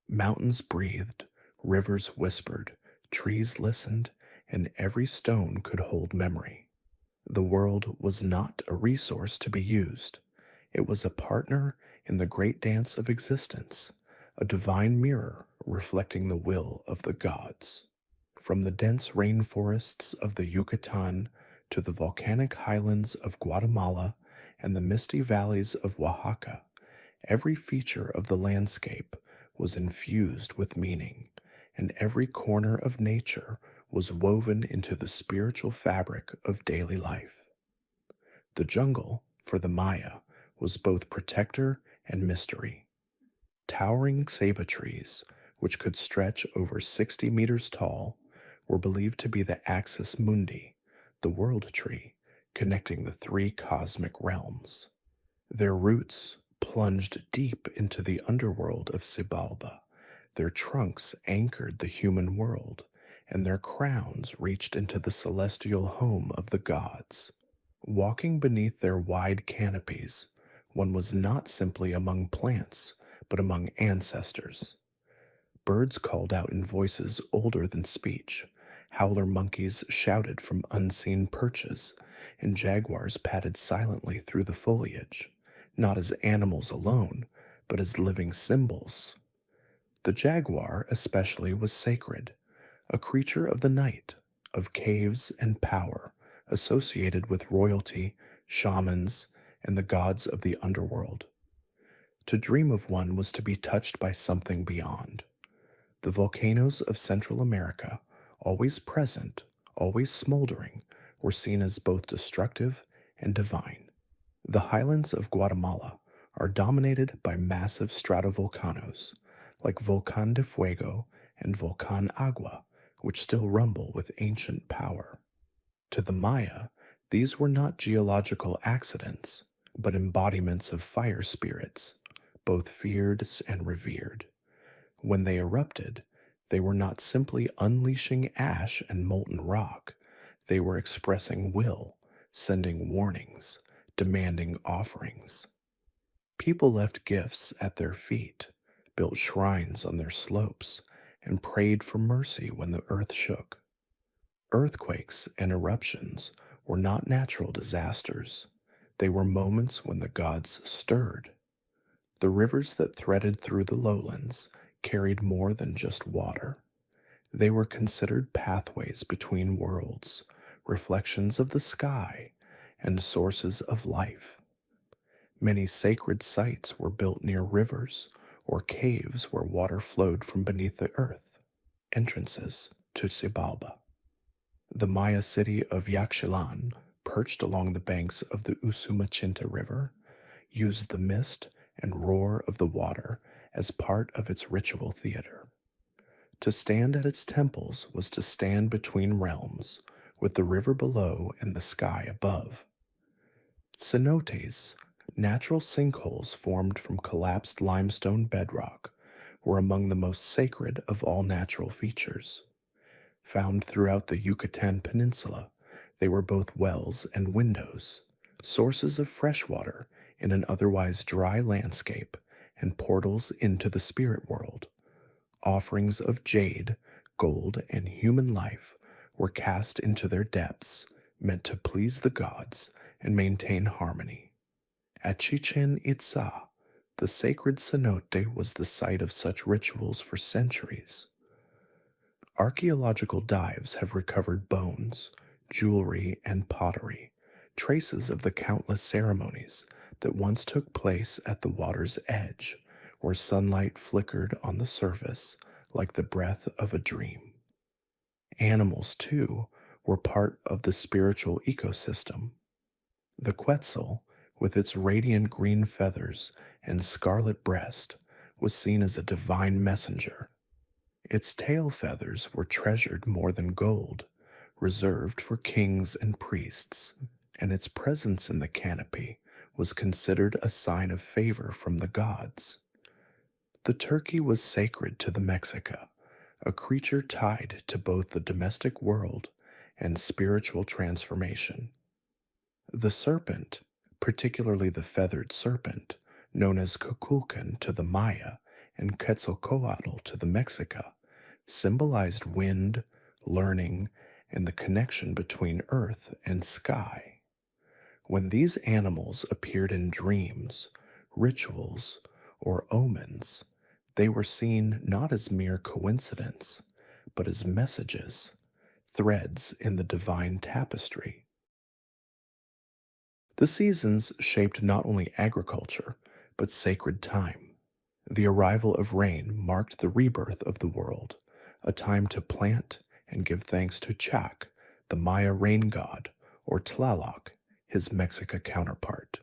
Speaker 1: Mountains breathed, rivers whispered, trees listened, and every stone could hold memory. The world was not a resource to be used. It was a partner in the great dance of existence, a divine mirror reflecting the will of the gods. From the dense rainforests of the Yucatan to the volcanic highlands of Guatemala and the misty valleys of Oaxaca, every feature of the landscape was infused with meaning, and every corner of nature was woven into the spiritual fabric of daily life. The jungle, for the Maya, was both protector and mystery. Towering ceiba trees, which could stretch over 60 meters tall, were believed to be the axis mundi, the world tree, connecting the three cosmic realms. Their roots plunged deep into the underworld of Xibalba, Their trunks anchored the human world, and their crowns reached into the celestial home of the gods. Walking beneath their wide canopies, one was not simply among plants, but among ancestors. Birds called out in voices older than speech, howler monkeys shouted from unseen perches, and jaguars padded silently through the foliage, not as animals alone, but as living symbols. The jaguar, especially, was sacred, a creature of the night, of caves and power, associated with royalty, shamans, and the gods of the underworld. To dream of one was to be touched by something beyond. The volcanoes of Central America, always present, always smoldering, were seen as both destructive and divine. The highlands of Guatemala are dominated by massive stratovolcanoes, like Volcán de Fuego and Volcán Agua, which still rumble with ancient power. To the Maya, these were not geological accidents, but embodiments of fire spirits, both feared and revered. When they erupted, they were not simply unleashing ash and molten rock, they were expressing will, sending warnings, demanding offerings. People left gifts at their feet, built shrines on their slopes, and prayed for mercy when the earth shook. Earthquakes and eruptions were not natural disasters, they were moments when the gods stirred. The rivers that threaded through the lowlands carried more than just water. They were considered pathways between worlds, reflections of the sky, and sources of life. Many sacred sites were built near rivers or caves where water flowed from beneath the earth, entrances to Xibalba. The Maya city of Yaxchilan, perched along the banks of the Usumacinta River, used the mist and roar of the water as part of its ritual theater. To stand at its temples was to stand between realms, with the river below and the sky above. Cenotes, natural sinkholes formed from collapsed limestone bedrock, were among the most sacred of all natural features. Found throughout the Yucatan Peninsula, they were both wells and windows, sources of fresh water in an otherwise dry landscape, and portals into the spirit world. Offerings of jade, gold, and human life were cast into their depths, meant to please the gods and maintain harmony. At Chichen Itza, the sacred cenote was the site of such rituals for centuries. Archaeological dives have recovered bones, jewelry, and pottery, traces of the countless ceremonies that once took place at the water's edge, where sunlight flickered on the surface like the breath of a dream. Animals, too, were part of the spiritual ecosystem. The quetzal, with its radiant green feathers and scarlet breast, was seen as a divine messenger. Its tail feathers were treasured more than gold, reserved for kings and priests, and its presence in the canopy was considered a sign of favor from the gods. The turkey was sacred to the Mexica, a creature tied to both the domestic world and spiritual transformation. The serpent, particularly the feathered serpent, known as Cuculcan to the Maya and Quetzalcoatl to the Mexica, symbolized wind, learning, and the connection between earth and sky. When these animals appeared in dreams, rituals, or omens, they were seen not as mere coincidence, but as messages, threads in the divine tapestry. The seasons shaped not only agriculture, but sacred time. The arrival of rain marked the rebirth of the world, a time to plant and give thanks to Chac, the Maya rain god, or Tlaloc, his Mexica counterpart.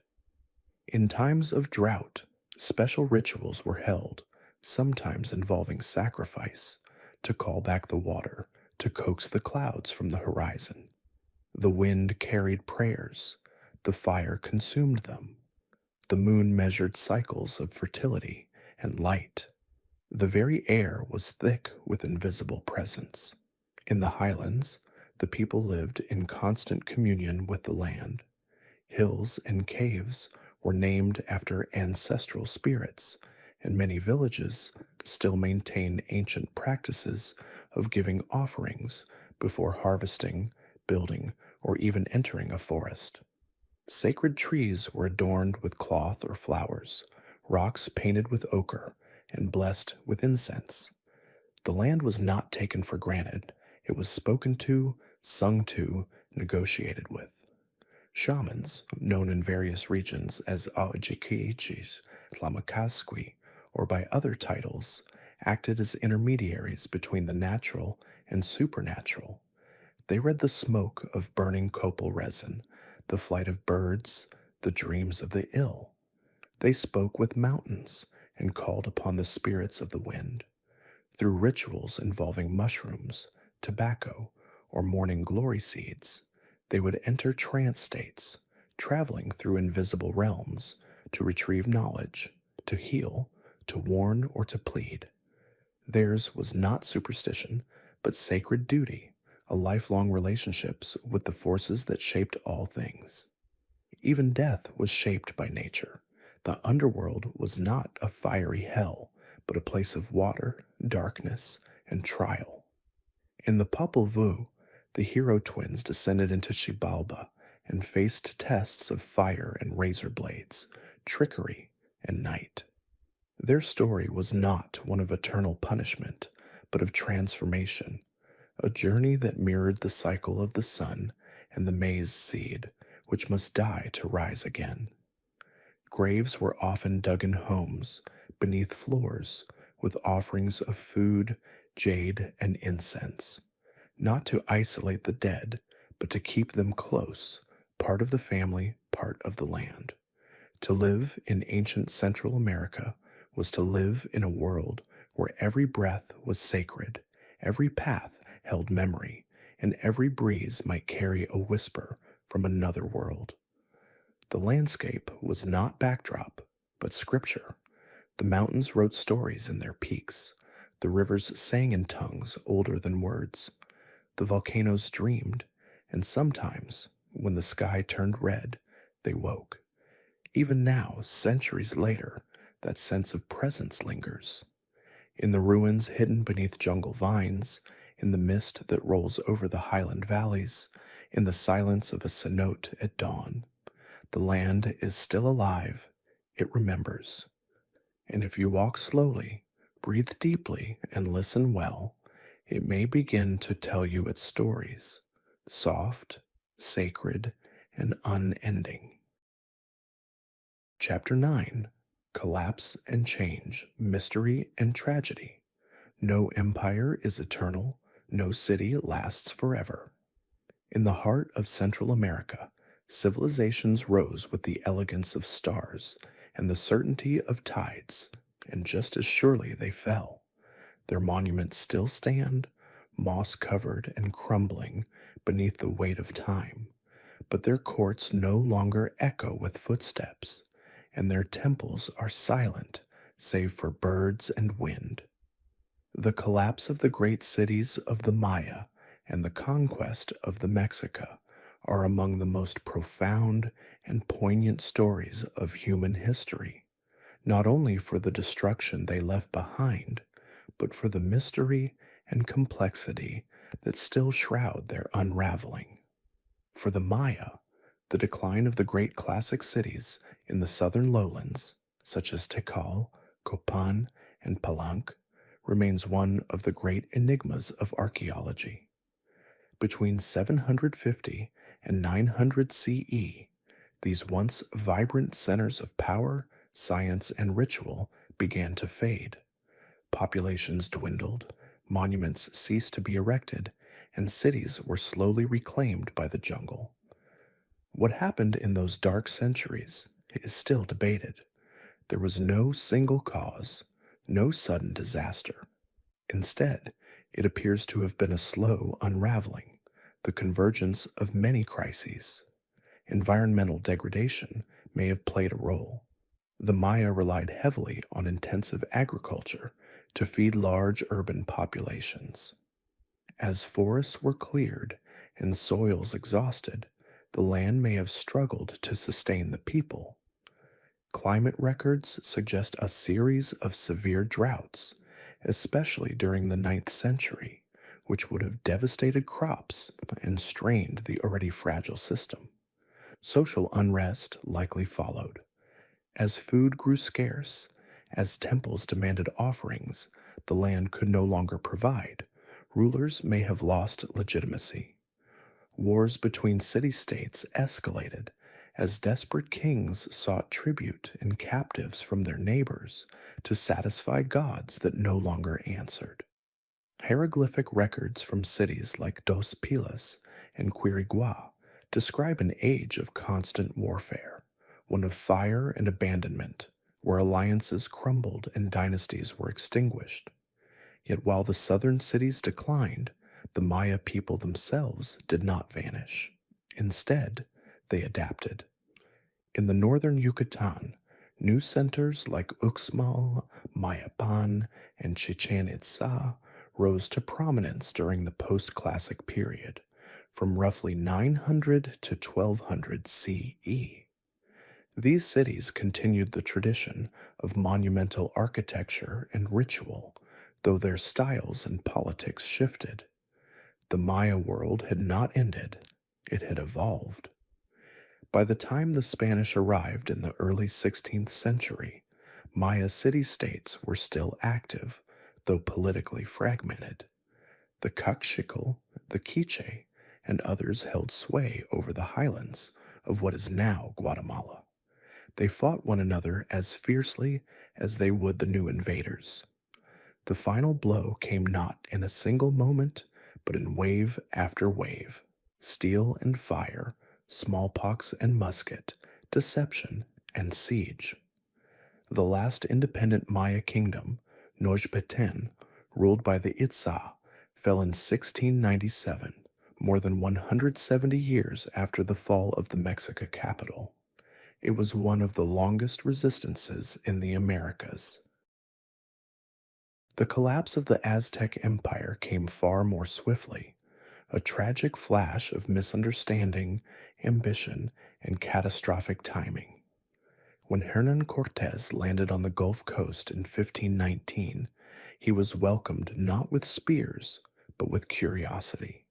Speaker 1: In times of drought, special rituals were held, sometimes involving sacrifice, to call back the water, to coax the clouds from the horizon. The wind carried prayers, the fire consumed them. The moon measured cycles of fertility and light. The very air was thick with invisible presence. In the highlands, the people lived in constant communion with the land. Hills and caves were named after ancestral spirits, and many villages still maintain ancient practices of giving offerings before harvesting, building, or even entering a forest. Sacred trees were adorned with cloth or flowers, rocks painted with ochre, and blessed with incense. The land was not taken for granted, it was spoken to, sung to, negotiated with. Shamans, known in various regions as Aojikichis, Tlamakasqui, or by other titles, acted as intermediaries between the natural and supernatural. They read the smoke of burning copal resin, the flight of birds, the dreams of the ill. They spoke with mountains and called upon the spirits of the wind. Through rituals involving mushrooms, tobacco, or morning glory seeds, they would enter trance states, traveling through invisible realms to retrieve knowledge, to heal, to warn, or to plead. Theirs was not superstition, but sacred duty, a lifelong relationships with the forces that shaped all things. Even death was shaped by nature. The underworld was not a fiery hell, but a place of water, darkness, and trial. In the Popol Vuh, the hero twins descended into Xibalba and faced tests of fire and razor blades, trickery, and night. Their story was not one of eternal punishment, but of transformation, a journey that mirrored the cycle of the sun and the maize seed, which must die to rise again. Graves were often dug in homes, beneath floors, with offerings of food, jade, and incense, not to isolate the dead, but to keep them close, part of the family, part of the land. To live in ancient Central America was to live in a world where every breath was sacred, every path held memory, and every breeze might carry a whisper from another world. The landscape was not backdrop, but scripture. The mountains wrote stories in their peaks. The rivers sang in tongues older than words. The volcanoes dreamed, and sometimes, when the sky turned red, they woke. Even now, centuries later, that sense of presence lingers. In the ruins hidden beneath jungle vines, in the mist that rolls over the highland valleys, in the silence of a cenote at dawn, the land is still alive, it remembers. And if you walk slowly, breathe deeply, and listen well, it may begin to tell you its stories, soft, sacred, and unending. Chapter 9: Collapse and Change, Mystery and Tragedy. No empire is eternal, no city lasts forever. In the heart of Central America, civilizations rose with the elegance of stars and the certainty of tides, and just as surely they fell. Their monuments still stand, moss-covered and crumbling beneath the weight of time, but their courts no longer echo with footsteps, and their temples are silent save for birds and wind. The collapse of the great cities of the Maya and the conquest of the Mexica are among the most profound and poignant stories of human history, not only for the destruction they left behind, but for the mystery and complexity that still shroud their unraveling. For the Maya, the decline of the great classic cities in the southern lowlands, such as Tikal, Copan, and Palenque, remains one of the great enigmas of archaeology. Between 750 and 900 CE, these once vibrant centers of power, science, and ritual began to fade. Populations dwindled, monuments ceased to be erected, and cities were slowly reclaimed by the jungle. What happened in those dark centuries is still debated. There was no single cause, no sudden disaster. Instead, it appears to have been a slow unraveling, the convergence of many crises. Environmental degradation may have played a role. The Maya relied heavily on intensive agriculture to feed large urban populations. As forests were cleared and soils exhausted, the land may have struggled to sustain the people. Climate records suggest a series of severe droughts, especially during the 9th century, which would have devastated crops and strained the already fragile system. Social unrest likely followed. As food grew scarce, as temples demanded offerings the land could no longer provide, rulers may have lost legitimacy. Wars between city states escalated as desperate kings sought tribute and captives from their neighbors to satisfy gods that no longer answered. Hieroglyphic records from cities like Dos Pilas and Quirigua describe an age of constant warfare, one of fire and abandonment, where alliances crumbled and dynasties were extinguished. Yet while the southern cities declined, the Maya people themselves did not vanish. Instead, they adapted. In the northern Yucatan, new centers like Uxmal, Mayapan, and Chichen Itza rose to prominence during the post-classic period, from roughly 900 to 1200 CE. These cities continued the tradition of monumental architecture and ritual, though their styles and politics shifted. The Maya world had not ended, it had evolved. By the time the Spanish arrived in the early 16th century, Maya city-states were still active, though politically fragmented. The Kaqchikal, the Quiche, and others held sway over the highlands of what is now Guatemala. They fought one another as fiercely as they would the new invaders. The final blow came not in a single moment, but in wave after wave. Steel and fire, smallpox and musket, deception and siege. The last independent Maya kingdom, Nojbeten, ruled by the Itza, fell in 1697, more than 170 years after the fall of the Mexica capital. It was one of the longest resistances in the Americas. The collapse of the Aztec Empire came far more swiftly, a tragic flash of misunderstanding, ambition, and catastrophic timing. When Hernan Cortes landed on the Gulf Coast in 1519, he was welcomed not with spears, but with curiosity.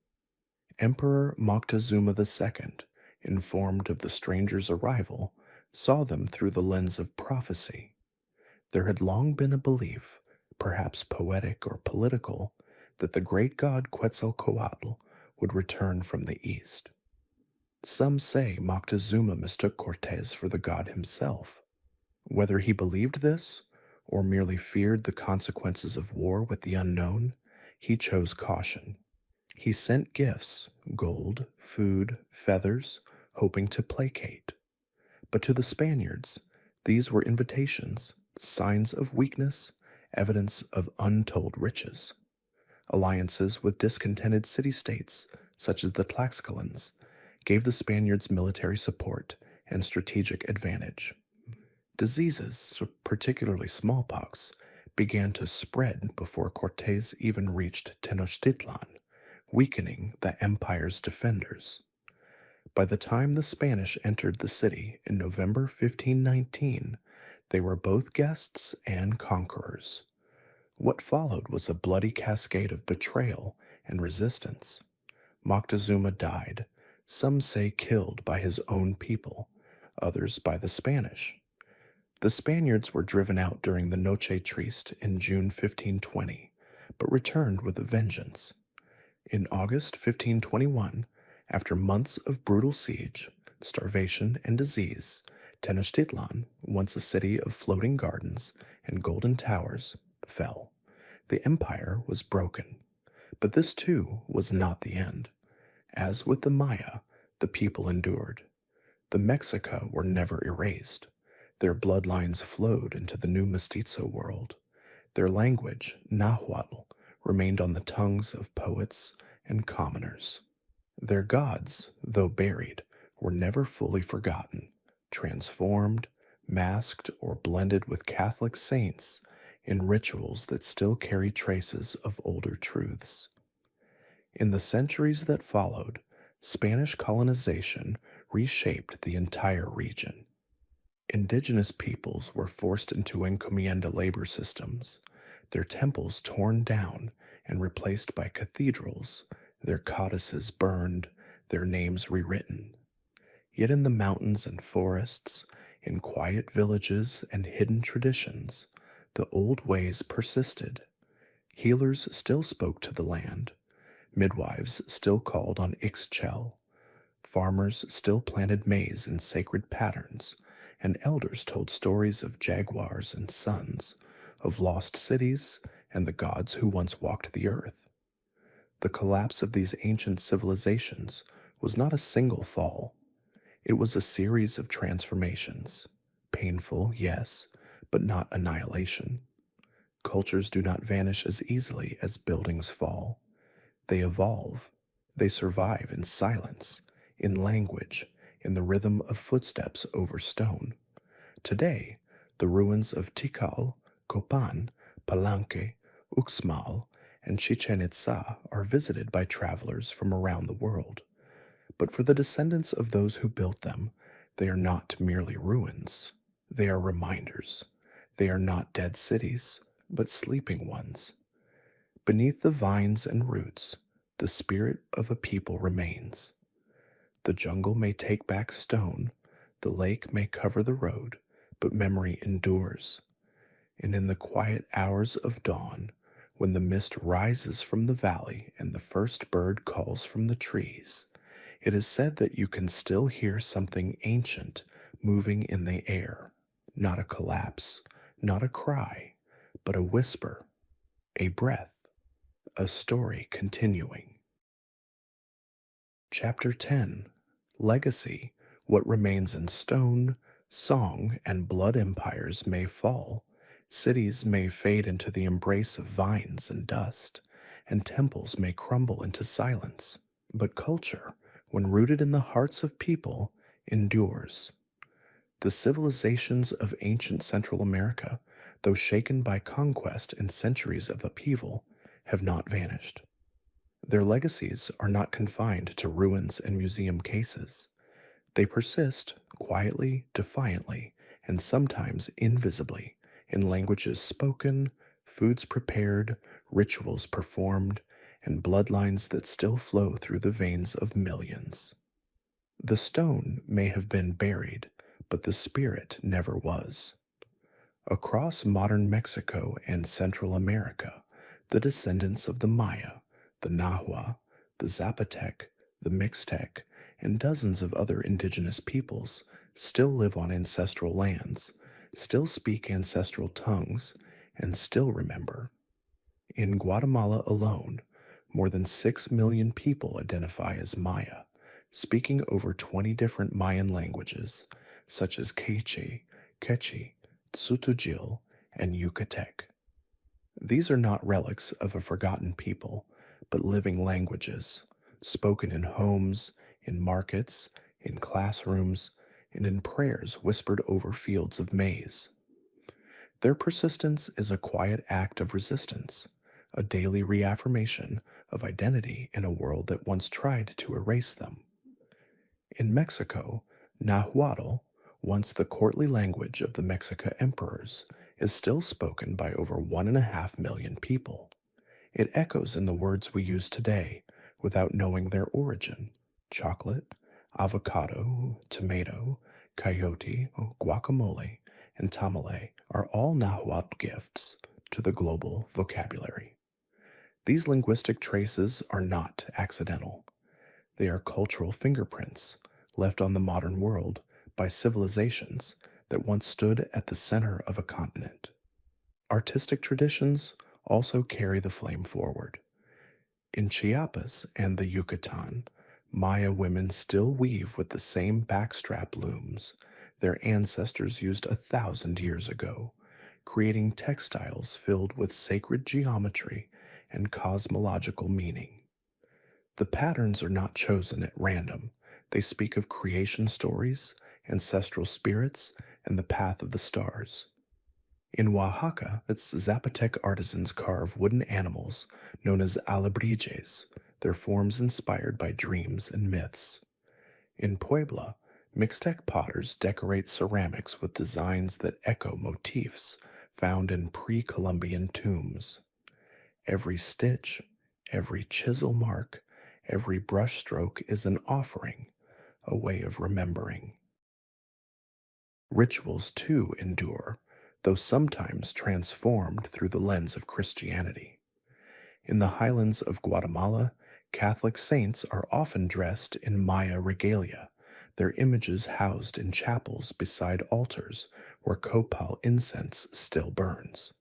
Speaker 1: Emperor Moctezuma II, informed of the strangers' arrival, saw them through the lens of prophecy. There had long been a belief, perhaps poetic or political, that the great god Quetzalcoatl would return from the east. Some say Moctezuma mistook Cortes for the god himself. Whether he believed this, or merely feared the consequences of war with the unknown, he chose caution. He sent gifts, gold, food, feathers, hoping to placate. But to the Spaniards, these were invitations, signs of weakness, evidence of untold riches. Alliances with discontented city-states, such as the Tlaxcalans, gave the Spaniards military support and strategic advantage. Diseases, particularly smallpox, began to spread before Cortes even reached Tenochtitlan, weakening the empire's defenders. By the time the Spanish entered the city in November 1519, they were both guests and conquerors. What followed was a bloody cascade of betrayal and resistance. Moctezuma died, some say killed by his own people, others by the Spanish. The Spaniards were driven out during the Noche Triste in June 1520, but returned with a vengeance. In August 1521, after months of brutal siege, starvation, and disease, Tenochtitlan, once a city of floating gardens and golden towers, fell. The empire was broken. But this too was not the end. As with the Maya, the people endured. The Mexica were never erased. Their bloodlines flowed into the new mestizo world. Their language, Nahuatl, remained on the tongues of poets and commoners. Their gods, though buried, were never fully forgotten, transformed, masked or blended with Catholic saints in rituals that still carry traces of older truths. In the centuries that followed, Spanish colonization reshaped the entire region. Indigenous peoples were forced into encomienda labor systems, their temples torn down and replaced by cathedrals, their codices burned, their names rewritten. Yet in the mountains and forests, in quiet villages and hidden traditions, the old ways persisted. Healers still spoke to the land, midwives still called on Ixchel, farmers still planted maize in sacred patterns, and elders told stories of jaguars and suns, of lost cities and the gods who once walked the earth. The collapse of these ancient civilizations was not a single fall. It was a series of transformations. Painful, yes, but not annihilation. Cultures do not vanish as easily as buildings fall. They evolve. They survive in silence, in language, in the rhythm of footsteps over stone. Today, the ruins of Tikal, Copan, Palenque, Uxmal, and Chichen Itza are visited by travelers from around the world. But for the descendants of those who built them, they are not merely ruins. They are reminders. They are not dead cities, but sleeping ones. Beneath the vines and roots, the spirit of a people remains. The jungle may take back stone, the lake may cover the road, but memory endures. And in the quiet hours of dawn, when the mist rises from the valley and the first bird calls from the trees, it is said that you can still hear something ancient moving in the air, not a collapse, not a cry, but a whisper, a breath, a story continuing. Chapter 10: Legacy. What remains in stone, song, and blood empires may fall, cities may fade into the embrace of vines and dust, and temples may crumble into silence. But culture, when rooted in the hearts of people, endures. The civilizations of ancient Central America, though shaken by conquest and centuries of upheaval, have not vanished. Their legacies are not confined to ruins and museum cases. They persist quietly, defiantly, and sometimes invisibly in languages spoken, foods prepared, rituals performed, and bloodlines that still flow through the veins of millions. The stone may have been buried, but the spirit never was. Across modern Mexico and Central America, the descendants of the Maya, the Nahua, the Zapotec, the Mixtec, and dozens of other indigenous peoples still live on ancestral lands, still speak ancestral tongues, and still remember. In Guatemala alone, more than 6 million people identify as Maya, speaking over 20 different Mayan languages, such as Quechua, Quechua, Tzutujil, and Yucatec. These are not relics of a forgotten people, but living languages, spoken in homes, in markets, in classrooms, and in prayers whispered over fields of maize. Their persistence is a quiet act of resistance, a daily reaffirmation of identity in a world that once tried to erase them. In Mexico, Nahuatl, once the courtly language of the Mexica emperors, is still spoken by over 1.5 million people. It echoes in the words we use today without knowing their origin. Chocolate, avocado, tomato, coyote, guacamole, and tamale are all Nahuatl gifts to the global vocabulary. These linguistic traces are not accidental. They are cultural fingerprints left on the modern world by civilizations that once stood at the center of a continent. Artistic traditions also carry the flame forward. In Chiapas and the Yucatan, Maya women still weave with the same backstrap looms their ancestors used 1,000 years ago, creating textiles filled with sacred geometry and cosmological meaning. The patterns are not chosen at random. They speak of creation stories, ancestral spirits, and the path of the stars. In Oaxaca, its Zapotec artisans carve wooden animals known as alebrijes, their forms inspired by dreams and myths. In Puebla, Mixtec potters decorate ceramics with designs that echo motifs found in pre Columbian tombs. Every stitch, every chisel mark, every brushstroke is an offering, a way of remembering. Rituals, too, endure, though sometimes transformed through the lens of Christianity. In the highlands of Guatemala, Catholic saints are often dressed in Maya regalia, their images housed in chapels beside altars where copal incense still burns.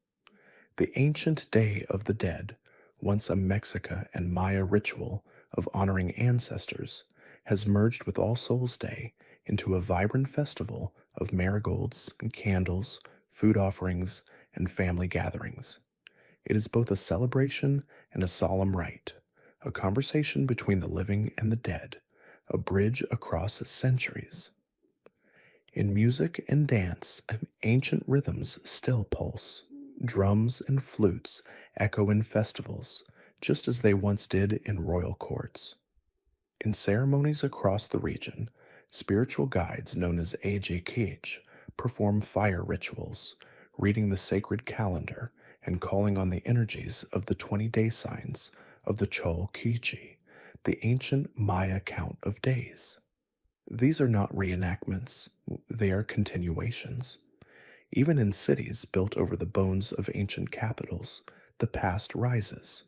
Speaker 1: The ancient Day of the Dead, once a Mexica and Maya ritual of honoring ancestors, has merged with All Souls' Day into a vibrant festival of marigolds and candles, food offerings, and family gatherings. It is both a celebration and a solemn rite, a conversation between the living and the dead, a bridge across centuries. In music and dance, ancient rhythms still pulse. Drums and flutes echo in festivals, just as they once did in royal courts. In ceremonies across the region, spiritual guides known as Ajikij perform fire rituals, reading the sacred calendar and calling on the energies of the 20-day signs of the Cholquichi, the ancient Maya count of days. These are not reenactments, they are continuations. Even in cities built over the bones of ancient capitals, the past rises.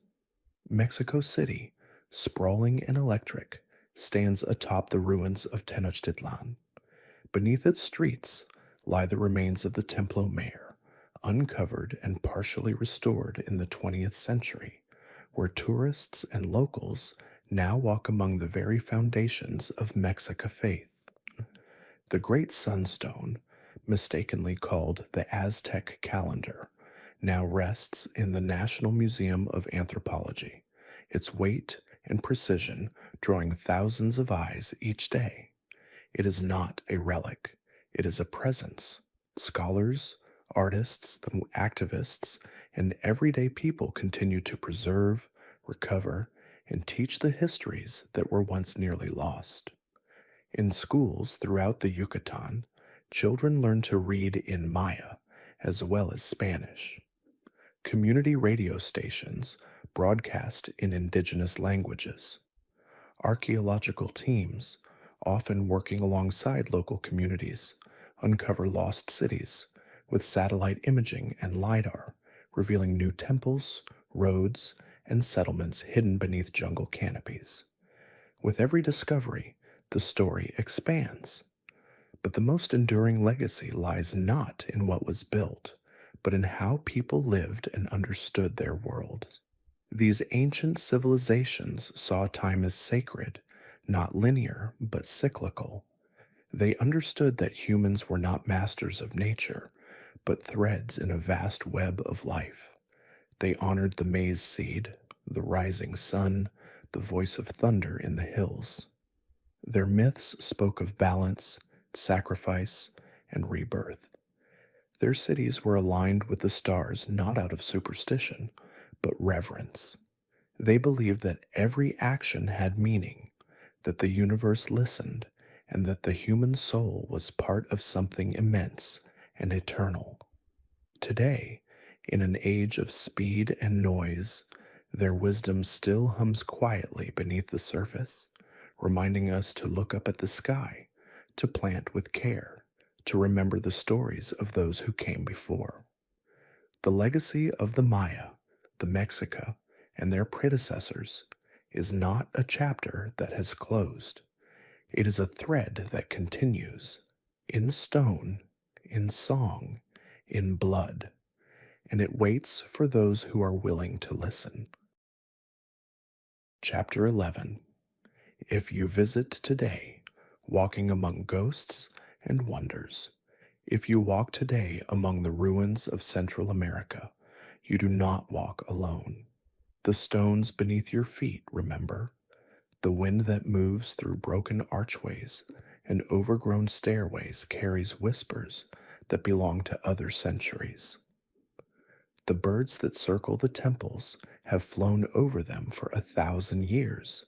Speaker 1: Mexico City, sprawling and electric, stands atop the ruins of Tenochtitlán. Beneath its streets lie the remains of the Templo Mayor, uncovered and partially restored in the 20th century, where tourists and locals now walk among the very foundations of Mexica faith. The Great Sunstone, mistakenly called the Aztec calendar, now rests in the National Museum of Anthropology, its weight and precision drawing thousands of eyes each day. It is not a relic, it is a presence. Scholars, artists, activists, and everyday people continue to preserve, recover, and teach the histories that were once nearly lost. In schools throughout the Yucatan, children learn to read in Maya as well as Spanish. Community radio stations broadcast in indigenous languages. Archaeological teams, often working alongside local communities, uncover lost cities with satellite imaging and LiDAR, revealing new temples, roads, and settlements hidden beneath jungle canopies. With every discovery, the story expands. But the most enduring legacy lies not in what was built, but in how people lived and understood their world. These ancient civilizations saw time as sacred, not linear, but cyclical. They understood that humans were not masters of nature, but threads in a vast web of life. They honored the maize seed, the rising sun, the voice of thunder in the hills. Their myths spoke of balance, sacrifice, and rebirth. Their cities were aligned with the stars not out of superstition, but reverence. They believed that every action had meaning, that the universe listened, and that the human soul was part of something immense and eternal. Today, in an age of speed and noise, their wisdom still hums quietly beneath the surface, reminding us to look up at the sky, to plant with care, to remember the stories of those who came before. The legacy of the Maya, the Mexica, and their predecessors is not a chapter that has closed. It is a thread that continues, in stone, in song, in blood, and it waits for those who are willing to listen. Chapter 11. If you visit today, walking among ghosts and wonders, if you walk today among the ruins of Central America, you do not walk alone. The stones beneath your feet, remember, the wind that moves through broken archways, and overgrown stairways carries whispers that belong to other centuries. The birds that circle the temples have flown over them for 1,000 years,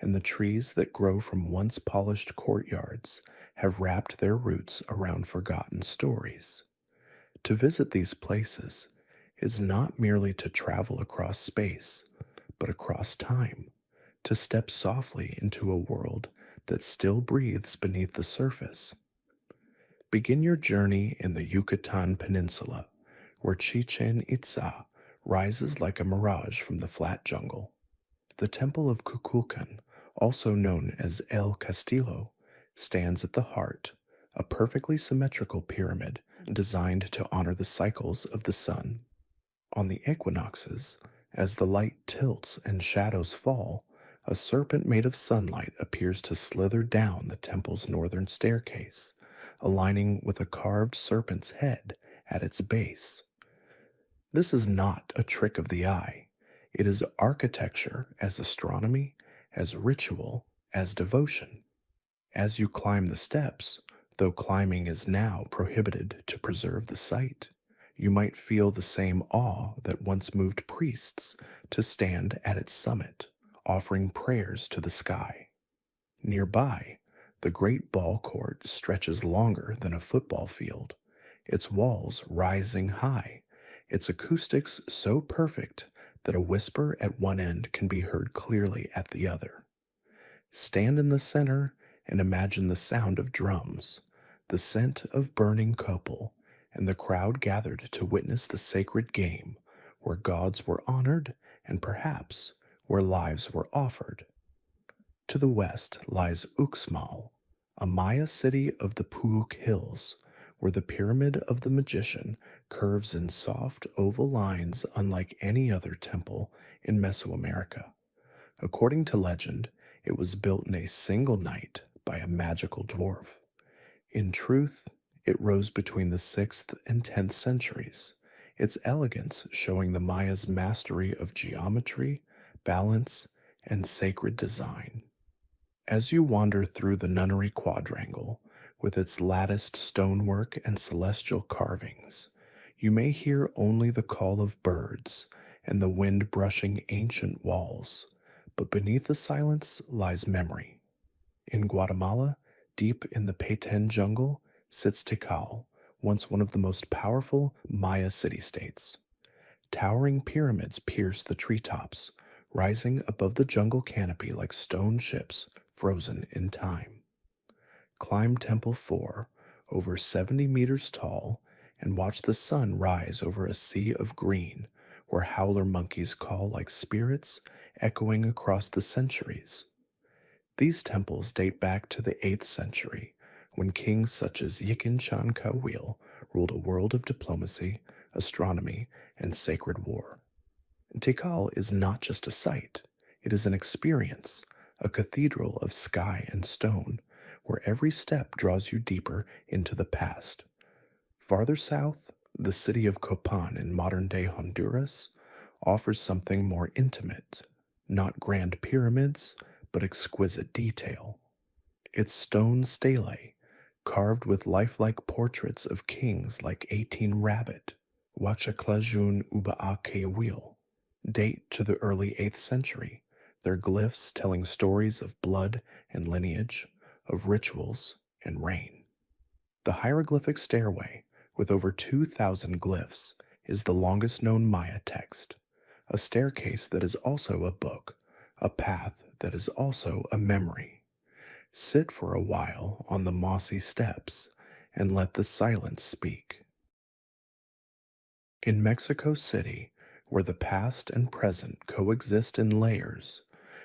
Speaker 1: and the trees that grow from once polished courtyards have wrapped their roots around forgotten stories. To visit these places is not merely to travel across space, but across time, to step softly into a world that still breathes beneath the surface. Begin your journey in the Yucatan Peninsula, where Chichen Itza rises like a mirage from the flat jungle. The Temple of Kukulkan, also known as El Castillo, stands at the heart, a perfectly symmetrical pyramid designed to honor the cycles of the sun. On the equinoxes, as the light tilts and shadows fall, a serpent made of sunlight appears to slither down the temple's northern staircase, aligning with a carved serpent's head at its base. This is not a trick of the eye. It is architecture as astronomy, as ritual, as devotion. As you climb the steps, though climbing is now prohibited to preserve the site, you might feel the same awe that once moved priests to stand at its summit, offering prayers to the sky. Nearby, the great ball court stretches longer than a football field, its walls rising high, its acoustics so perfect that a whisper at one end can be heard clearly at the other. Stand in the center and imagine the sound of drums, the scent of burning copal, and the crowd gathered to witness the sacred game where gods were honored and perhaps where lives were offered. To the west lies Uxmal, a Maya city of the Puuk Hills, where the pyramid of the magician curves in soft oval lines unlike any other temple in Mesoamerica. According to legend, it was built in a single night by a magical dwarf. In truth, it rose between the 6th and 10th centuries, its elegance showing the Mayas' mastery of geometry, balance, and sacred design. As you wander through the nunnery quadrangle, with its latticed stonework and celestial carvings, you may hear only the call of birds and the wind brushing ancient walls, but beneath the silence lies memory. In Guatemala, deep in the Petén jungle, sits Tikal, once one of the most powerful Maya city-states. Towering pyramids pierce the treetops, rising above the jungle canopy like stone ships frozen in time. Climb Temple 4, over 70 meters tall, and watch the sun rise over a sea of green, where howler monkeys call like spirits echoing across the centuries. These temples date back to the 8th century, when kings such as Yikin Chan Kawil ruled a world of diplomacy, astronomy, and sacred war. Tikal is not just a site, it is an experience, a cathedral of sky and stone, where every step draws you deeper into the past. Farther south, the city of Copan in modern-day Honduras offers something more intimate, not grand pyramids, but exquisite detail. Its stone stele, carved with lifelike portraits of kings like 18 Rabbit, Huachaclajun Uba'akewil, date to the early 8th century, their glyphs telling stories of blood and lineage, of rituals and rain. The hieroglyphic stairway, with over 2,000 glyphs, is the longest known Maya text, a staircase that is also a book, a path that is also a memory. Sit for a while on the mossy steps and let the silence speak. In Mexico City, where the past and present coexist in layers,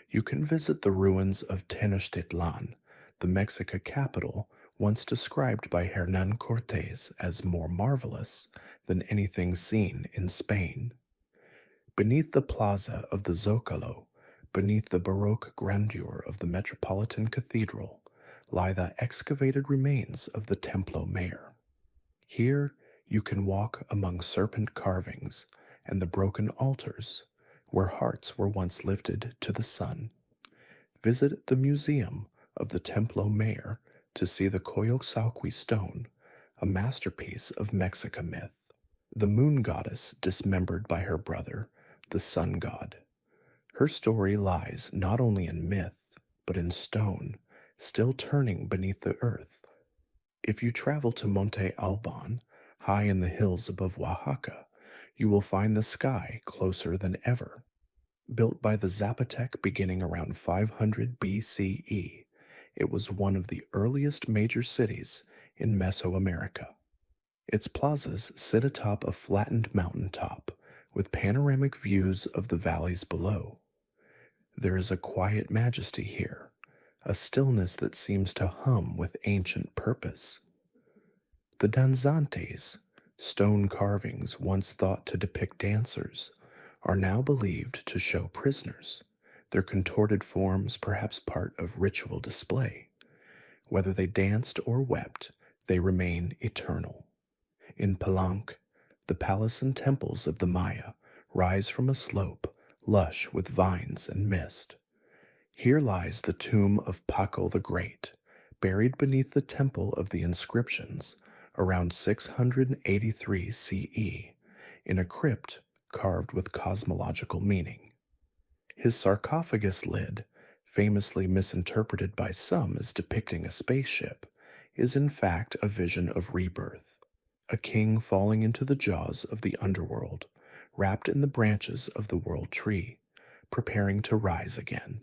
Speaker 1: you can visit the ruins of Tenochtitlán, the Mexica capital once described by Hernán Cortés as more marvelous than anything seen in Spain. Beneath the plaza of the Zócalo, beneath the Baroque grandeur of the Metropolitan Cathedral, lie the excavated remains of the Templo Mayor. Here you can walk among serpent carvings and the broken altars where hearts were once lifted to the sun. Visit the Museum of the Templo Mayor to see the Coyolxauhqui stone, a masterpiece of Mexica myth. The moon goddess dismembered by her brother, the sun god. Her story lies not only in myth, but in stone, still turning beneath the earth. If you travel to Monte Alban, high in the hills above Oaxaca, you will find the sky closer than ever. Built by the Zapotec beginning around 500 BCE, it was one of the earliest major cities in Mesoamerica. Its plazas sit atop a flattened mountain top with panoramic views of the valleys below. There is a quiet majesty here, a stillness that seems to hum with ancient purpose. The danzantes, stone carvings once thought to depict dancers, are now believed to show prisoners, their contorted forms perhaps part of ritual display. Whether they danced or wept, they remain eternal. In Palenque, the palace and temples of the Maya rise from a slope lush with vines and mist. Here lies the tomb of Paco the Great, buried beneath the Temple of the Inscriptions around 683 CE, in a crypt carved with cosmological meaning. His sarcophagus lid, famously misinterpreted by some as depicting a spaceship, is in fact a vision of rebirth, a king falling into the jaws of the underworld, wrapped in the branches of the world tree, preparing to rise again.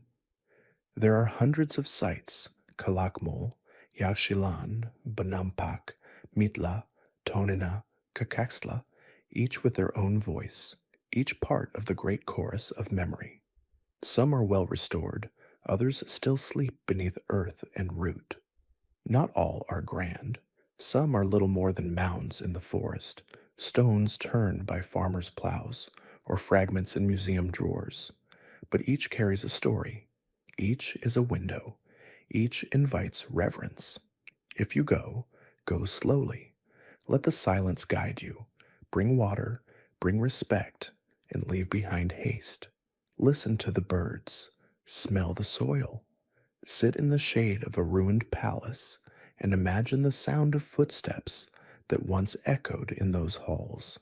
Speaker 1: There are hundreds of sites, Calakmul, Yaxchilan, Bonampak, Mitla, Tonina, Cacaxtla, each with their own voice, each part of the great chorus of memory. Some are well restored, others still sleep beneath earth and root. Not all are grand. Some are little more than mounds in the forest, stones turned by farmers' plows, or fragments in museum drawers. But each carries a story. Each is a window. Each invites reverence. If you go, go slowly. Let the silence guide you. Bring water, bring respect, and leave behind haste. Listen to the birds. Smell the soil. Sit in the shade of a ruined palace and imagine the sound of footsteps that once echoed in those halls.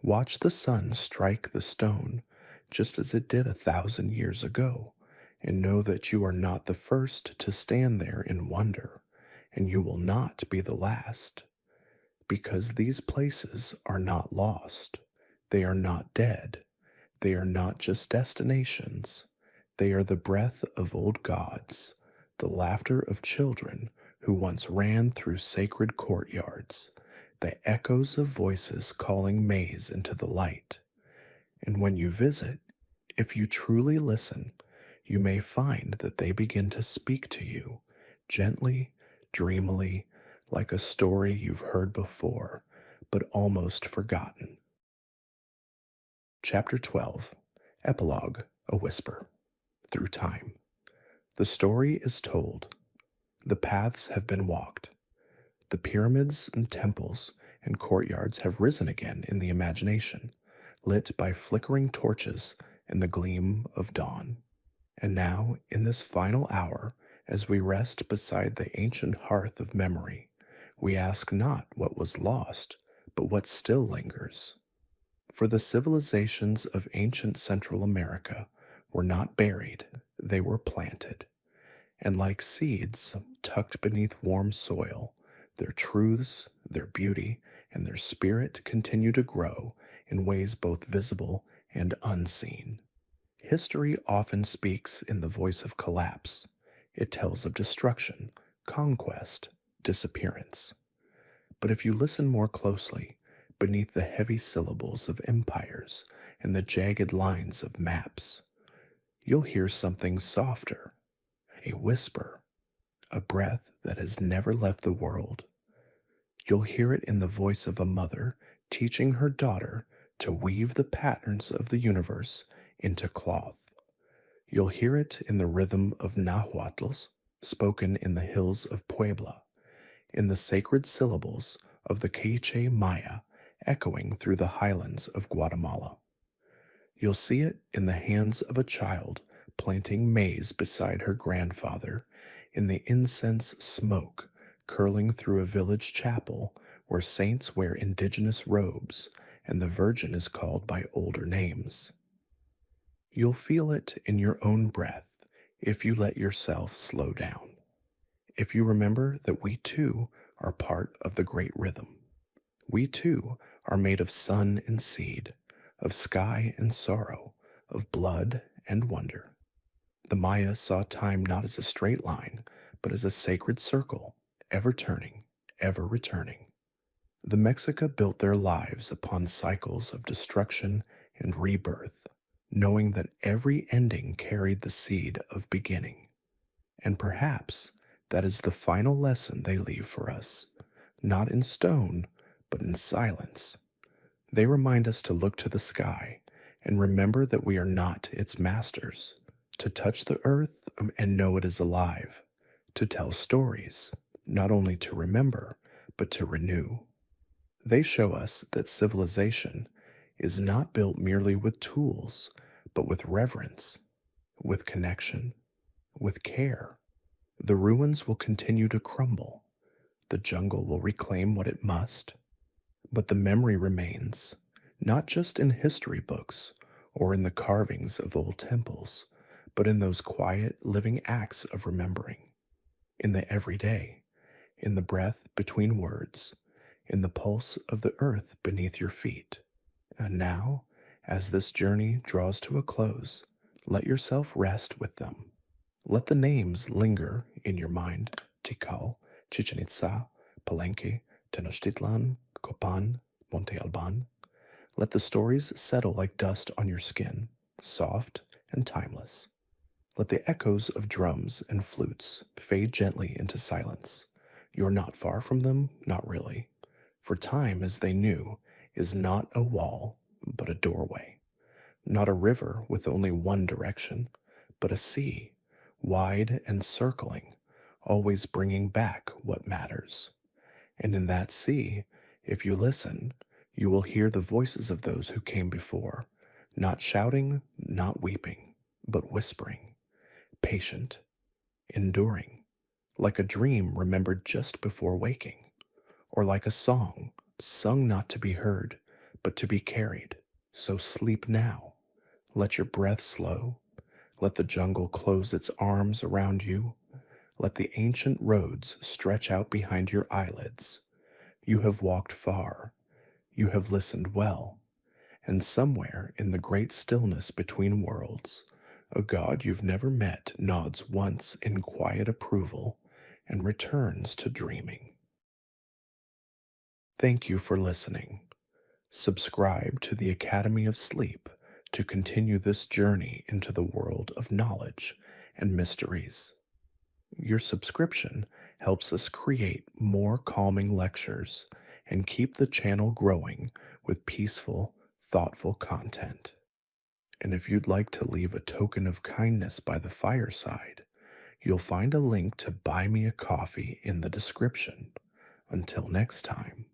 Speaker 1: Watch the sun strike the stone just as it did 1,000 years ago, and know that you are not the first to stand there in wonder, and you will not be the last, because these places are not lost. They are not dead. They are not just destinations. They are the breath of old gods, the laughter of children who once ran through sacred courtyards, the echoes of voices calling maize into the light. And when you visit, if you truly listen, you may find that they begin to speak to you, gently, dreamily, like a story you've heard before, but almost forgotten. Chapter 12, Epilogue, a Whisper. Through time. The story is told. The paths have been walked. The pyramids and temples and courtyards have risen again in the imagination, lit by flickering torches and the gleam of dawn. And now, in this final hour, as we rest beside the ancient hearth of memory, we ask not what was lost, but what still lingers. For the civilizations of ancient Central America were not buried, they were planted. And like seeds tucked beneath warm soil, their truths, their beauty, and their spirit continue to grow in ways both visible and unseen. History often speaks in the voice of collapse. It tells of destruction, conquest, disappearance. But if you listen more closely, beneath the heavy syllables of empires and the jagged lines of maps, you'll hear something softer, a whisper, a breath that has never left the world. You'll hear it in the voice of a mother teaching her daughter to weave the patterns of the universe into cloth. You'll hear it in the rhythm of nahuatls spoken in the hills of Puebla, in the sacred syllables of the Quiche Maya echoing through the highlands of Guatemala. You'll see it in the hands of a child planting maize beside her grandfather in the incense smoke curling through a village chapel where saints wear indigenous robes and the Virgin is called by older names. You'll feel it in your own breath if you let yourself slow down. If you remember that we too are part of the great rhythm. We too are made of sun and seed, of sky and sorrow, of blood and wonder. The Maya saw time not as a straight line, but as a sacred circle, ever turning, ever returning. The Mexica built their lives upon cycles of destruction and rebirth, knowing that every ending carried the seed of beginning. And perhaps that is the final lesson they leave for us, not in stone, but in silence. They remind us to look to the sky and remember that we are not its masters, to touch the earth and know it is alive, to tell stories, not only to remember, but to renew. They show us that civilization is not built merely with tools, but with reverence, with connection, with care. The ruins will continue to crumble. The jungle will reclaim what it must. But the memory remains, not just in history books or in the carvings of old temples, but in those quiet, living acts of remembering, in the everyday, in the breath between words, in the pulse of the earth beneath your feet. And now, as this journey draws to a close, let yourself rest with them. Let the names linger in your mind: Tikal, Chichen Itza, Palenque, Tenochtitlán, Copan, Monte Alban. Let the stories settle like dust on your skin, soft and timeless. Let the echoes of drums and flutes fade gently into silence. You're not far from them, not really. For time, as they knew, is not a wall, but a doorway. Not a river with only one direction, but a sea, wide and circling, always bringing back what matters. And in that sea, if you listen, you will hear the voices of those who came before, not shouting, not weeping, but whispering, patient, enduring, like a dream remembered just before waking, or like a song sung not to be heard, but to be carried. So sleep now. Let your breath slow. Let the jungle close its arms around you. Let the ancient roads stretch out behind your eyelids. You have walked far. You have listened well. And somewhere in the great stillness between worlds, a god you've never met nods once in quiet approval and returns to dreaming. Thank you for listening. Subscribe to the Academy of Sleep to continue this journey into the world of knowledge and mysteries. Your subscription helps us create more calming lectures and keep the channel growing with peaceful, thoughtful content. And if you'd like to leave a token of kindness by the fireside, you'll find a link to buy me a coffee in the description. Until next time.